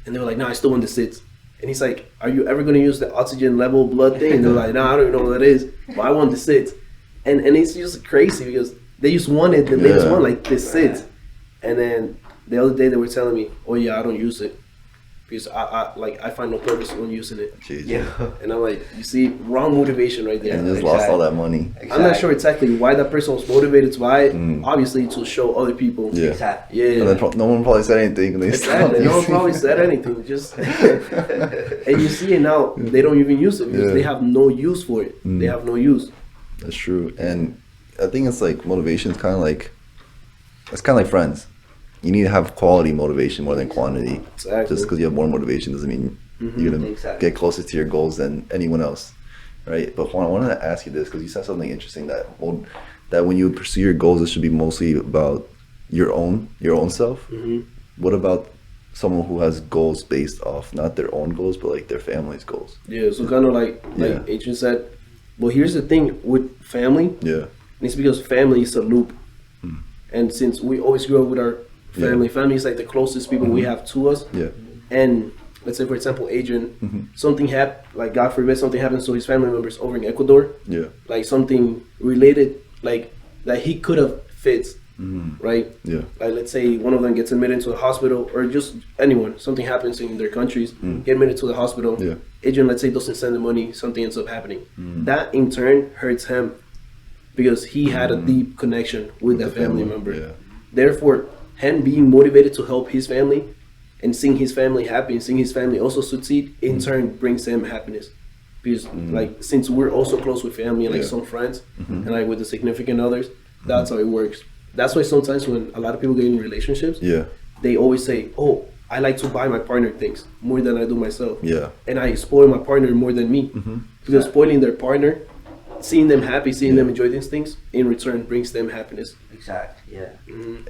And they were like, no, I still want the sits. And he's like, are you ever going to use the oxygen level blood thing? And they're like, no, I don't even know what that is, but I want the sits. And it's just crazy because they just wanted the latest one, like the sits. And then the other day they were telling me, oh yeah, I don't use it because I find no purpose in using it. Jeez. Yeah. And I'm like, you see, wrong motivation right there. And just lost all that money. I'm not sure exactly why that person was motivated to buy it. Obviously, to show other people. Yeah. Exactly. Yeah. And then no one probably said anything. And they Exactly. No one probably said anything. Just and you see it now. They don't even use it because Yeah. they have no use for it. They have no use. That's true. And I think it's like motivation is kind of like, it's kind of like friends. You need to have quality motivation more than quantity. Exactly. Just because you have more motivation doesn't mean You're gonna Exactly. get closer to your goals than anyone else, right? But Juan, I wanted to ask you this because you said something interesting that when you pursue your goals, it should be mostly about your own self. What about someone who has goals based off not their own goals but like their family's goals? Yeah, so kind of like Yeah. Adrian said. Well, here's the thing with family. Yeah. And it's because family is a loop. And since we always grew up with our family, family is like the closest people we have to us. Yeah. And let's say, for example, Adrian, something happened, like God forbid, something happens to his family members over in Ecuador, Yeah. like something related, like that he could have fixed, right? Yeah. Like let's say one of them gets admitted to the hospital, or just anyone, something happens in their countries, get admitted to the hospital. Yeah. Adrian, let's say, doesn't send the money, something ends up happening. That in turn hurts him because he had a deep connection with that the family family, member. yeah. Therefore, him being motivated to help his family and seeing his family happy and seeing his family also succeed in turn brings him happiness. Because like since we're also close with family and like Yeah. some friends and like with the significant others, that's how it works. That's why sometimes when a lot of people get in relationships, Yeah. they always say, "Oh, I like to buy my partner things more than I do myself." Yeah. And I spoil my partner more than me. Because spoiling their partner, seeing them happy, seeing them enjoy these things, in return brings them happiness. Exactly. Yeah.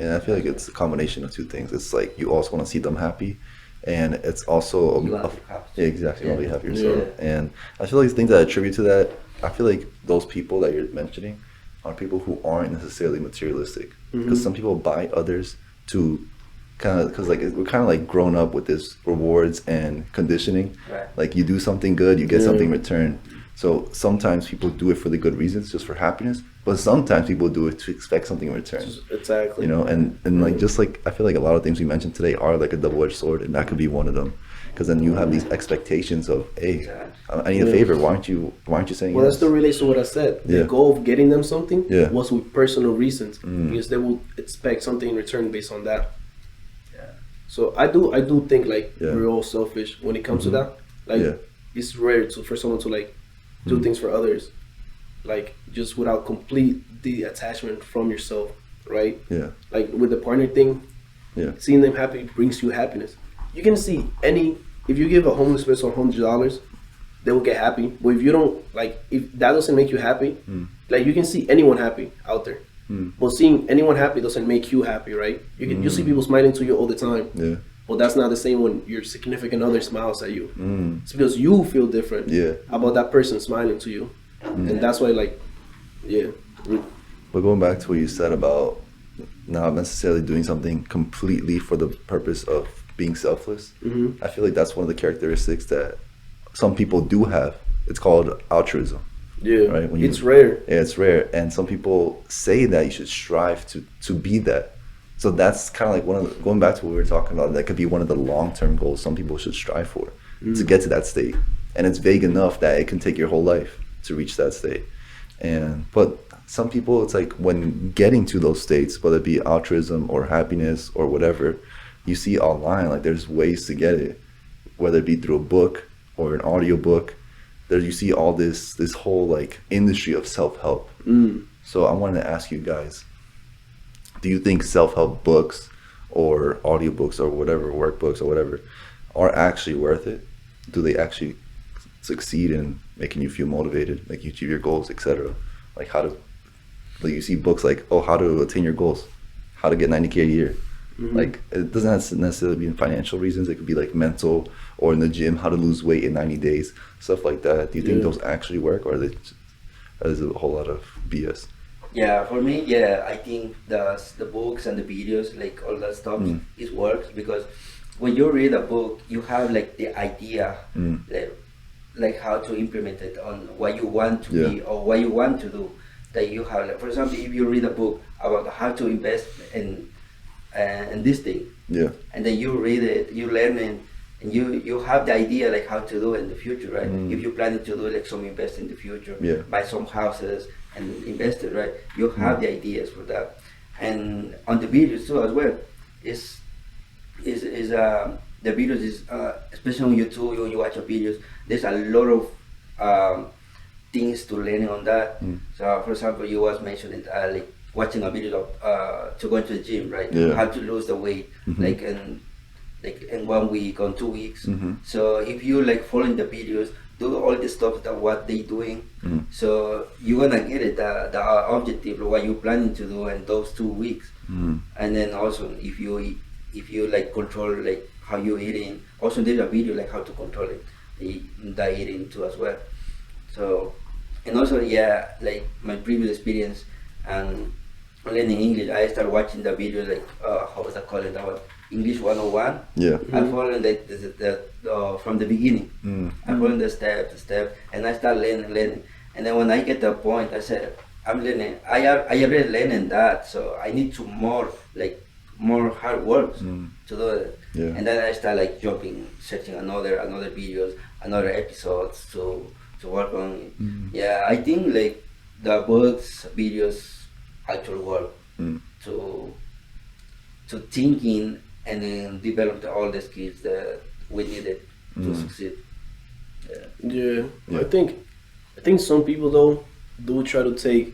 And I feel like it's a combination of two things. It's like you also want to see them happy, and it's also You want to be happy. yeah, exactly. You want to be happy yourself. Yeah. And I feel like the things that attribute to that, I feel like those people that you're mentioning are people who aren't necessarily materialistic. Because some people buy others to kind of, because like we're kind of like grown up with this rewards and conditioning. Right. Like you do something good, you get something in return. So sometimes people do it for the good reasons, just for happiness. But sometimes people do it to expect something in return. Exactly. You know, and like just like I feel like a lot of things we mentioned today are like a double-edged sword, and that could be one of them. Because then you have these expectations of, hey, I need a favor. Why aren't you saying Well, that yes? still relates to what I said. Yeah. The goal of getting them something Yeah. was with personal reasons because they will expect something in return based on that. Yeah. So I do think like Yeah. we're all selfish when it comes to that. Like Yeah. it's rare for someone to like do things for others, like just without complete detachment from yourself, right? Yeah, Like with the partner thing, yeah, seeing them happy brings you happiness. You can see if you give a homeless person $100, they will get happy. But if you don't, like, if that doesn't make you happy, like you can see anyone happy out there. But seeing anyone happy doesn't make you happy, right? You see people smiling to you all the time. yeah, But that's not the same when your significant other smiles at you. It's because you feel different Yeah. about that person smiling to you. And that's why, like, yeah. But going back to what you said about not necessarily doing something completely for the purpose of being selfless, I feel like that's one of the characteristics that some people do have. It's called altruism. Yeah, Right, when it's you- rare. Yeah, it's rare, and some people say that you should strive to be that. So that's kind of like going back to what we were talking about. That could be one of the long-term goals some people should strive for to get to that state. And it's vague enough that it can take your whole life to reach that state. But some people, it's like when getting to those states, whether it be altruism or happiness or whatever, you see online, like there's ways to get it, whether it be through a book or an audio book. There you see all this whole like industry of self-help. So I wanted to ask you guys, do you think self-help books or audiobooks or whatever, workbooks or whatever, are actually worth it? Do they actually succeed in making you feel motivated, make you achieve your goals, etc.? Like like you see books like, oh, how to attain your goals, how to get 90K a year. Like it doesn't have to necessarily be in financial reasons. It could be like mental or in the gym, how to lose weight in 90 days, stuff like that. Do you think those actually work, or is it a whole lot of BS? Yeah, for me, yeah, I think the books and the videos, like all that stuff, it works because when you read a book, you have like the idea, like how to implement it on what you want to be or what you want to do. That you have, like, for example, if you read a book about how to invest in this thing, and then you read it, you learn it, and you have the idea like how to do it in the future, right? If you're planning to do like some invest in the future, buy some houses and invest it, right? You have the ideas for that, and on the videos too as well. The videos is especially on YouTube when you watch the videos. There's a lot of things to learn on that. So, for example, you was mentioning like watching a video of to go into the gym, right? How to lose the weight, like and like in 1 week or 2 weeks. Mm-hmm. So if you like following the videos, do all the stuff that what they doing, so you're gonna get it the objective what you're planning to do in those 2 weeks. And then also if you like control like how you're eating, also there's a video like how to control it, the eating too as well. So, and also like my previous experience and learning English, I started watching the videos like how was I call it, that was English 101. Yeah. I followed like the from the beginning. I followed the step, and I started learning. And then when I get to a point, I said, I'm learning. I already learning that, so I need to more hard work to do it. Yeah. And then I start like searching another videos, another episodes to work on it. Yeah, I think like the books, videos actually work to thinking and then develop all the skills that we needed to succeed. Yeah. I think some people though do try to take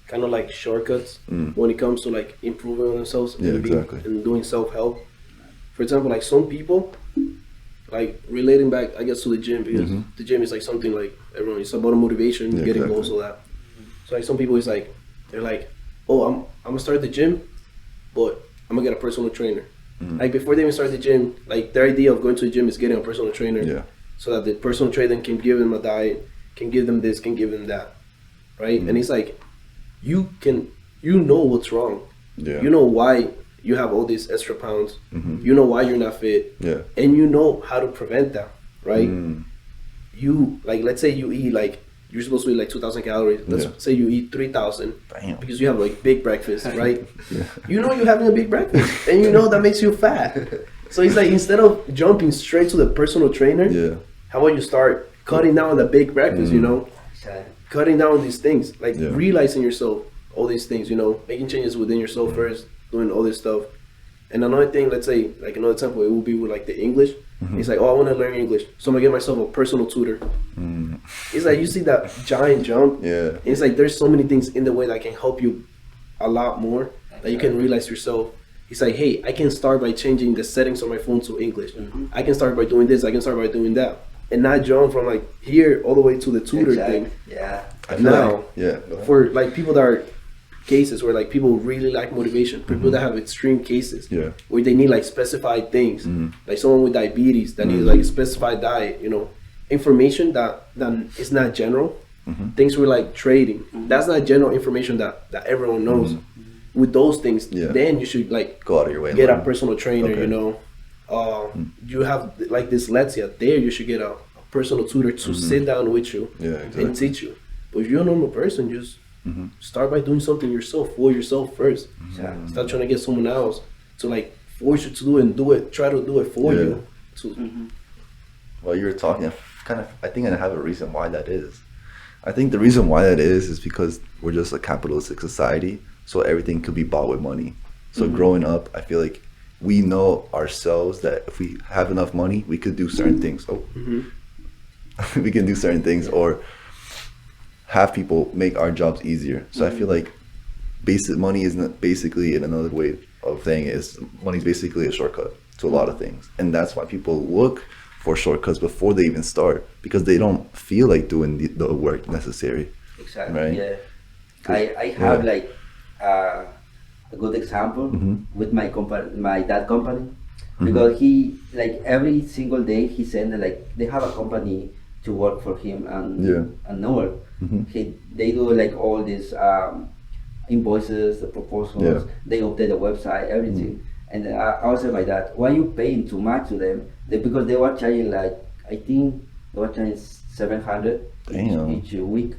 kind of like shortcuts when it comes to like improving themselves and doing self-help. For example, like some people, like relating back, I guess, to the gym, because the gym is like something like everyone, it's about motivation, getting goals, all that. So like some people, it's like, they're like, oh, I'm gonna start the gym, but I'm gonna get a personal trainer. Like before they even start the gym, like their idea of going to the gym is getting a personal trainer, so that the personal trainer can give them a diet, can give them this, can give them that, right? And it's like, you know what's wrong. Yeah. You know why you have all these extra pounds. You know why you're not fit. Yeah. And you know how to prevent that, right? You, like, let's say you eat like, you're supposed to eat like 2,000 calories. Let's say you eat 3,000 because you have like big breakfast, right? You know you're having a big breakfast and you know that makes you fat. So it's like, instead of jumping straight to the personal trainer, how about you start cutting down the big breakfast, you know? Cutting down these things, like realizing yourself, all these things, you know, making changes within yourself first, doing all this stuff. And another thing, let's say, like another example, it would be with like the English. It's like, oh, I want to learn English, so I'm gonna get myself a personal tutor. It's like, you see that giant jump. And it's like, there's so many things in the way that can help you a lot more, that you can realize yourself. It's like, hey, I can start by changing the settings on my phone to English. I can start by doing this. I can start by doing that. And not jump from like here all the way to the tutor thing. Yeah. Now, for like people that are cases where like people really lack motivation, people that have extreme cases where they need like specified things, like someone with diabetes that needs like a specified diet, you know, information that is not general. Things were like trading. That's not general information that everyone knows. With those things, then you should like go out of your way, get a personal trainer, you know. You have like dyslexia, there you should get a personal tutor to sit down with you and teach you. But if you're a normal person, just start by doing something yourself, for yourself first. Stop trying to get someone else to like force you to do it and do it, try to do it for you. While you were talking, I think I have a reason why that is. I think the reason why that is because we're just a capitalistic society, so everything could be bought with money. So growing up, I feel like we know ourselves that if we have enough money, we could do certain things. We can do certain things, or have people make our jobs easier. So I feel like basic money isn't basically, in another way of saying it, is money's basically a shortcut to a lot of things. And that's why people look for shortcuts before they even start, because they don't feel like doing the work necessary. Exactly. Right? Yeah. I have like a good example with my company, my dad company, because he like every single day he send like, they have a company to work for him and no work. They do like all these invoices, the proposals, they update the website, everything. And I was saying my dad, why are you paying too much to them? Because they were charging like, I think they were charging 700 each week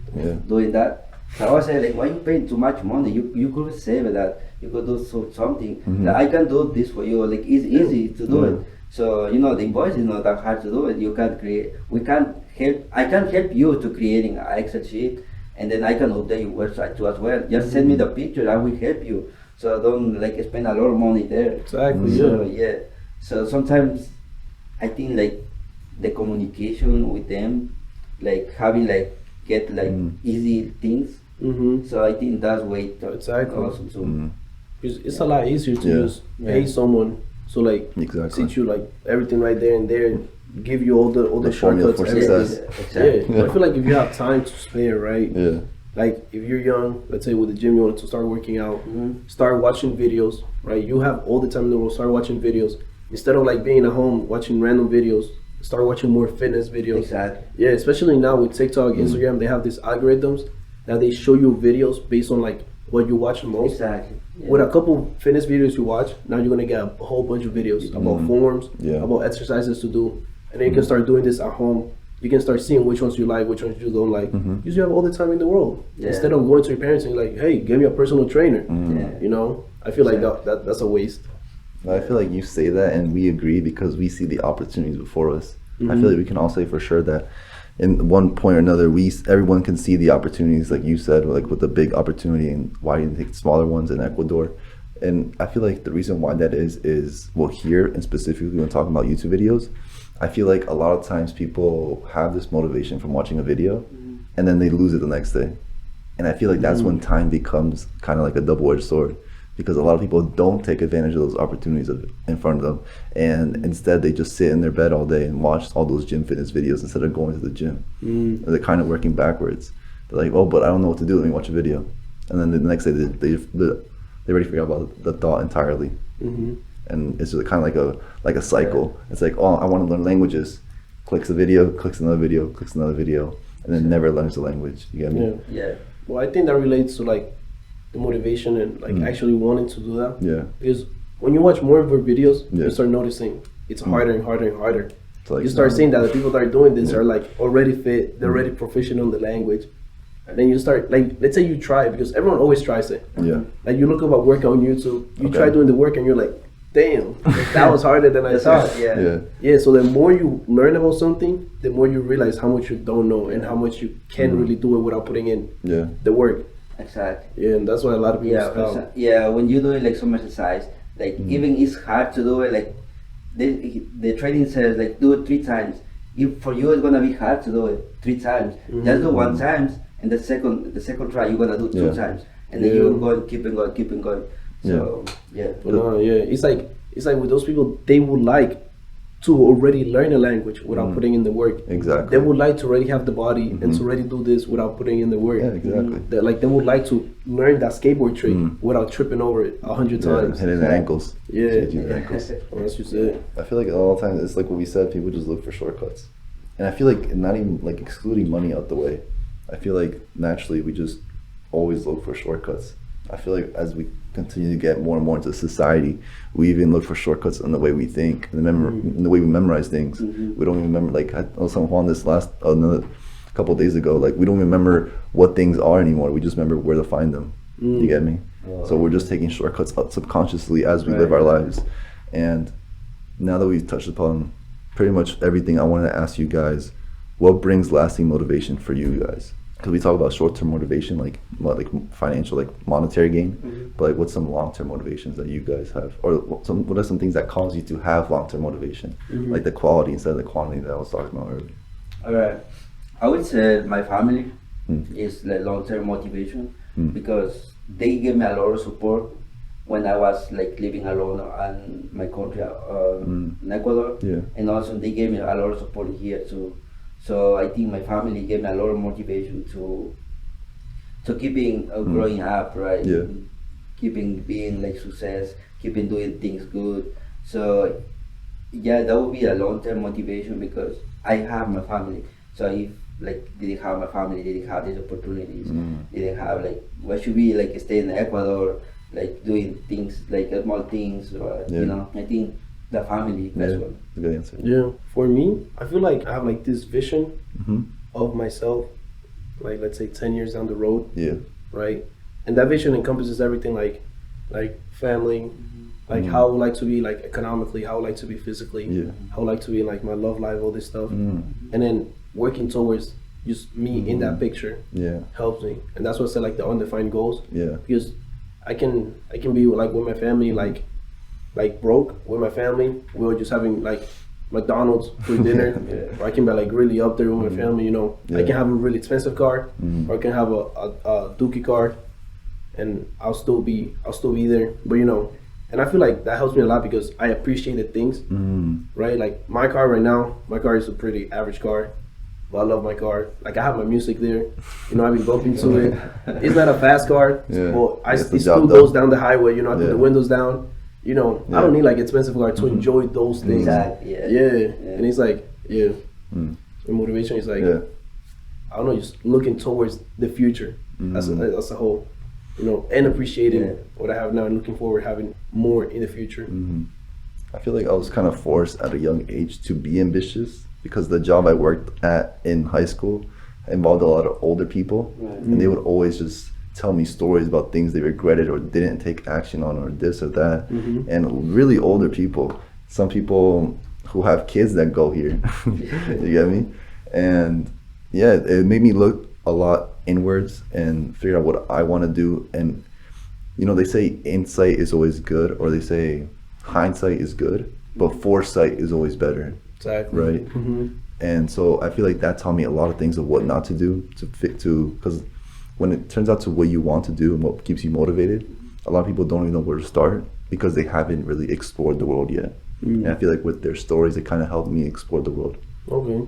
doing that. So I was saying like, why are you paying too much money? You could save that. You could do something. Like, I can do this for you. Like, it's easy to do it. So you know, the invoice is not that hard to do it. You can create. I can help you to creating an Excel sheet, and then I can update your website too as well. Just send me the picture. I will help you. So don't like spend a lot of money there. Exactly. So So sometimes I think like the communication with them, like having like get like easy things. So I think that's way awesome too. It's a lot easier to just pay someone So like Exactly. teach you like everything right there and there, give you all the formula shortcuts, for everything. success. Exactly. Yeah, I feel like if you have time to spare, right? Yeah. Like if you're young, let's say with the gym, you want to start working out, Mhm. start watching videos, right? You have all the time in the world. Start watching videos instead of like being at home watching random videos. Start watching more fitness videos. Exactly. Yeah, especially now with TikTok, Instagram, they have these algorithms that they show you videos based on like what you watch the most. Exactly. Yeah. With a couple fitness videos you watch, now you're gonna get a whole bunch of videos about forms, Yeah. about exercises to do, and then you can start doing this at home. You can start seeing which ones you like, which ones you don't like. Because you have all the time in the world. Yeah. Instead of going to your parents and like, hey, give me a personal trainer. Yeah. You know, I feel like that's a waste. I feel like you say that and we agree because we see the opportunities before us. I feel like we can all say for sure that in one point or another, everyone can see the opportunities, like you said, like with the big opportunity, and why you take smaller ones in Ecuador. And I feel like the reason why that is well, here and specifically when talking about YouTube videos, I feel like a lot of times people have this motivation from watching a video and then they lose it the next day. And I feel like that's when time becomes kind of like a double-edged sword, because a lot of people don't take advantage of those opportunities in front of them, and instead they just sit in their bed all day and watch all those gym fitness videos instead of going to the gym. And they're kind of working backwards. They're like, oh, but I don't know what to do, let me watch a video. And then the next day they already forgot about the thought entirely. And it's just kind of like a cycle. It's like, oh, I want to learn languages. Clicks a video, clicks another video, clicks another video, and then never learns the language. You get me? Yeah. Yeah. Well, I think that relates to like the motivation and like actually wanting to do that. Yeah. Because when you watch more and more videos, Yeah. you start noticing it's harder and harder and harder. It's like, You start seeing that the people that are doing this are like already fit, they're already proficient on the language. And then you start, like, let's say you try it, because everyone always tries it. Yeah. Like you look up a workout on YouTube, you Okay. try doing the work and you're like, damn, that was harder than I thought. Yeah. Yeah, so the more you learn about something, the more you realize how much you don't know and how much you can't really do it without putting in Yeah. the work. Exactly. Yeah, and that's why a lot of people Yeah, stop. yeah. When you do like some exercise, like even it's hard to do it. Like the training says, like do it 3 times. If for you it's gonna be hard to do it 3 times. Just do 1 time, and the second try you're gonna do 2 Yeah. times, and then you're going, keep going. So yeah. But it's like with those people, they would like to already learn a language without putting in the work. Exactly. They would like to already have the body and to already do this without putting in the work. Yeah, exactly. They would like to learn that skateboard trick without tripping over it 100 Yeah, times. hitting the ankles. Yeah. Hitting the ankles. Well, that's just it. I feel like all the time it's like what we said, people just look for shortcuts. And I feel like not even like excluding money out the way, I feel like naturally we just always look for shortcuts. I feel like as we continue to get more and more into society, we even look for shortcuts in the way we think, in the way we memorize things. We don't even remember, like I was telling Juan this another couple of days ago, like we don't remember what things are anymore. We just remember where to find them. You get me? So we're just taking shortcuts subconsciously as we live our lives. And now that we've touched upon pretty much everything, I wanted to ask you guys, what brings lasting motivation for you guys? Because we talk about short-term motivation, like financial, like monetary gain, but like what's some long-term motivations that you guys have, or what are some things that cause you to have long-term motivation, like the quality instead of the quantity that I was talking about earlier? All right. I would say my family is like long-term motivation because they gave me a lot of support when I was like living alone in my country, in Ecuador, and also they gave me a lot of support here too. So I think my family gave me a lot of motivation to keeping growing up, right? Yeah. Keeping being like success, keeping doing things good. So yeah, that would be a long-term motivation because I have my family. So if like didn't have my family, didn't have these opportunities, didn't have like why should we like stay in Ecuador, like doing things like small things, or you know? I think the family, that's one. That's a good answer. Yeah, for me, I feel like I have like this vision of myself, like let's say 10 years down the road. Yeah. Right, and that vision encompasses everything like family, like how I would like to be like economically, how I would like to be physically, how I would like to be in like my love life, all this stuff, and then working towards just me in that picture helps me, and that's what I said like the undefined goals. Yeah. Because I can be like with my family like broke with my family, we were just having like McDonald's for dinner, or I can be like really up there with my family, you know. I can have a really expensive car, or I can have a Dookie car, and I'll still be there. But you know, And I feel like that helps me a lot because I appreciate the things, right? Like my car right now, my car is a pretty average car, but I love my car. Like I have my music there, you know, I've been bumping to it. It's not a fast car, but it still goes down the highway, you know, I put the windows down, you know, I don't need like expensive car to enjoy those things. Exactly. And it's like, the motivation is like, I don't know, just looking towards the future as a whole, you know, and appreciating what I have now and looking forward to having more in the future. I feel like I was kind of forced at a young age to be ambitious because the job I worked at in high school involved a lot of older people, and they would always just tell me stories about things they regretted or didn't take action on or this or that. And really older people, some people who have kids that go here, you get me? And yeah, it made me look a lot inwards and figure out what I want to do. And you know, they say insight is always good, or they say hindsight is good, but foresight is always better. Exactly. Right. And so I feel like that taught me a lot of things of what not to do because when it turns out to what you want to do and what keeps you motivated, a lot of people don't even know where to start because they haven't really explored the world yet. And I feel like with their stories, it kind of helped me explore the world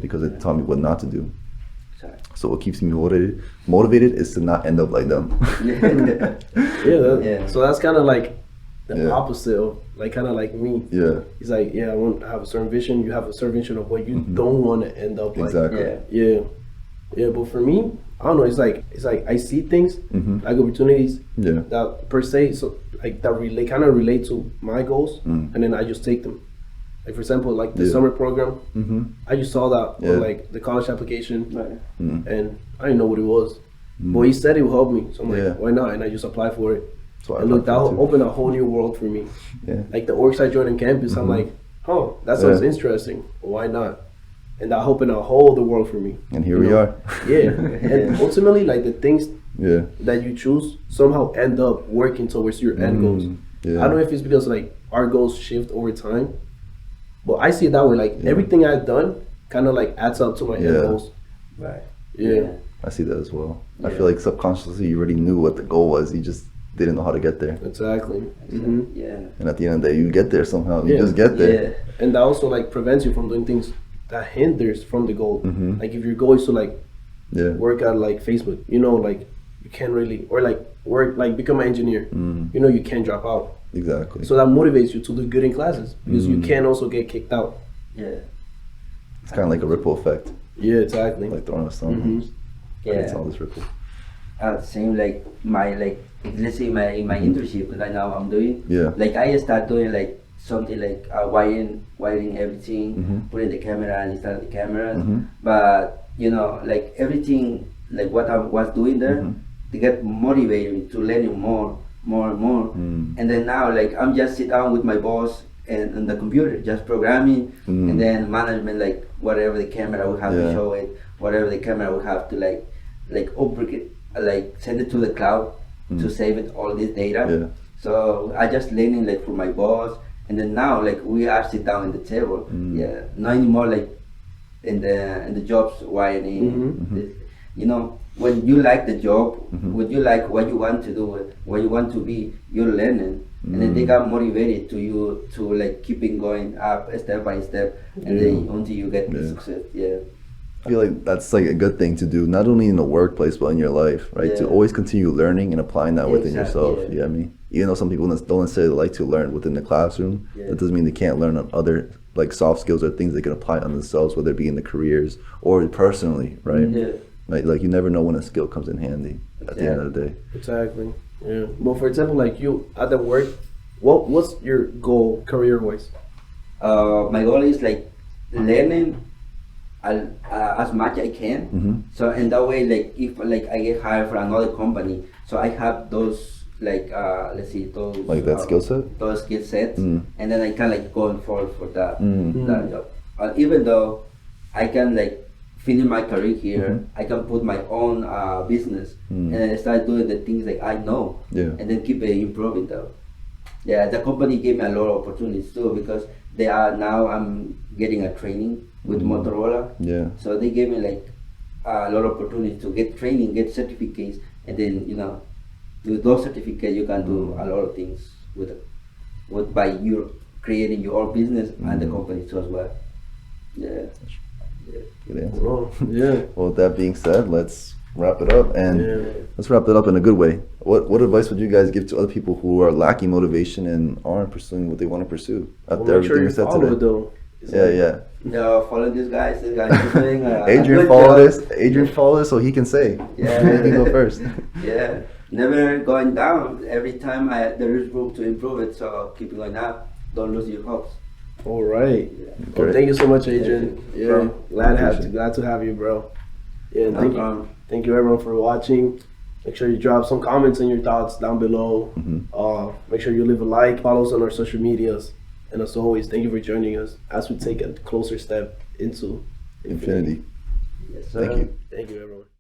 because it taught me what not to do. So what keeps me motivated is to not end up like them. So that's kind of like the opposite of like kind of like me. It's like I want to have a certain vision. You have a certain vision of what you don't want to end up like. But for me, I don't know. It's like I see things like opportunities that per se that kind of relate to my goals, and then I just take them. Like for example, like the summer program, I just saw that on like the college application, and I didn't know what it was, but he said it would help me, so I'm like, why not? And I just applied for it. And look, that opened a whole new world for me. Like the orgs I joined on campus, I'm like, oh, that sounds interesting. Why not? And that opened a whole the world for me. And here we are. And ultimately, like the things that you choose somehow end up working towards your end goals. I don't know if it's because like our goals shift over time, but I see it that way. Like everything I've done kind of like adds up to my end goals. I see that as well. I feel like subconsciously you already knew what the goal was. You just didn't know how to get there. Exactly. And at the end of the day, you get there somehow. You just get there. And that also like prevents you from doing things that hinders from the goal. Like if your goal is to like work at like Facebook, you know, like you can't really, or like work, like become an engineer, you know, you can't drop out. Exactly. So that motivates you to do good in classes because you can also get kicked out. It's kind of like a ripple effect. Exactly. Like throwing a stone. It's all this ripple. Same like my let's say my internship right now I'm doing. Like I start doing like something like wiring everything, putting the camera and install the cameras. But you know, like everything, like what I was doing there, to get motivated to learning more. And then now, like I'm just sit down with my boss and on the computer, just programming, and then management, like whatever the camera will have to show it, whatever the camera will have to like open it, like send it to the cloud to save it all this data. So I just learning like from my boss. And then now, like we are sit down at the table, not anymore like in the jobs wiring. You know, when you like the job, when you like what you want to do, what you want to be, you're learning, and then they got motivated to you to like keeping going up step by step, and then until you get the success. I feel like that's like a good thing to do, not only in the workplace but in your life, right? To always continue learning and applying that within yourself. You know what I mean? Even though some people don't necessarily like to learn within the classroom, that doesn't mean they can't learn on other like soft skills or things they can apply on themselves, whether it be in the careers or personally, right? Like you never know when a skill comes in handy at the end of the day. Exactly. Well, for example, like you at the work, what's your goal career-wise? My goal is like learning as much I can. So in that way, like if like I get hired for another company, so I have those like let's see those like that skill set, those skill sets, and then I can like go and forward for that job. Even though I can like finish my career here, I can put my own business and start doing the things like I know, and then keep improving though. The company gave me a lot of opportunities too because they are now I'm getting a training with Motorola. So they gave me like a lot of opportunities to get training, get certificates, and then you know with those certificates you can do a lot of things with by you creating your own business and the company too as well. Yeah. Good answer. Well, yeah. Well, with that being said, let's wrap it up, and Yeah. let's wrap it up in a good way. What advice would you guys give to other people who are lacking motivation and aren't pursuing what they want to pursue after Well, make sure everything you we said follow today? it though. Yeah. Follow this guy. This guy is doing Adrian, follow this. Adrian, follow this so he can say. Yeah. He can go first. Yeah, never going down. Every time there is room to improve it, so keep going up. Don't lose your hopes. All right. Well, Great. thank you so much, Adrian. Yeah, Bro, glad to have you, bro. Yeah, and No thank you. problem. Thank you everyone for watching. Make sure you drop some comments and your thoughts down below. Make sure you leave a like, follow us on our social medias. And as always, thank you for joining us as we take a closer step into Infinity. Yes, sir. Thank you. Thank you, everyone.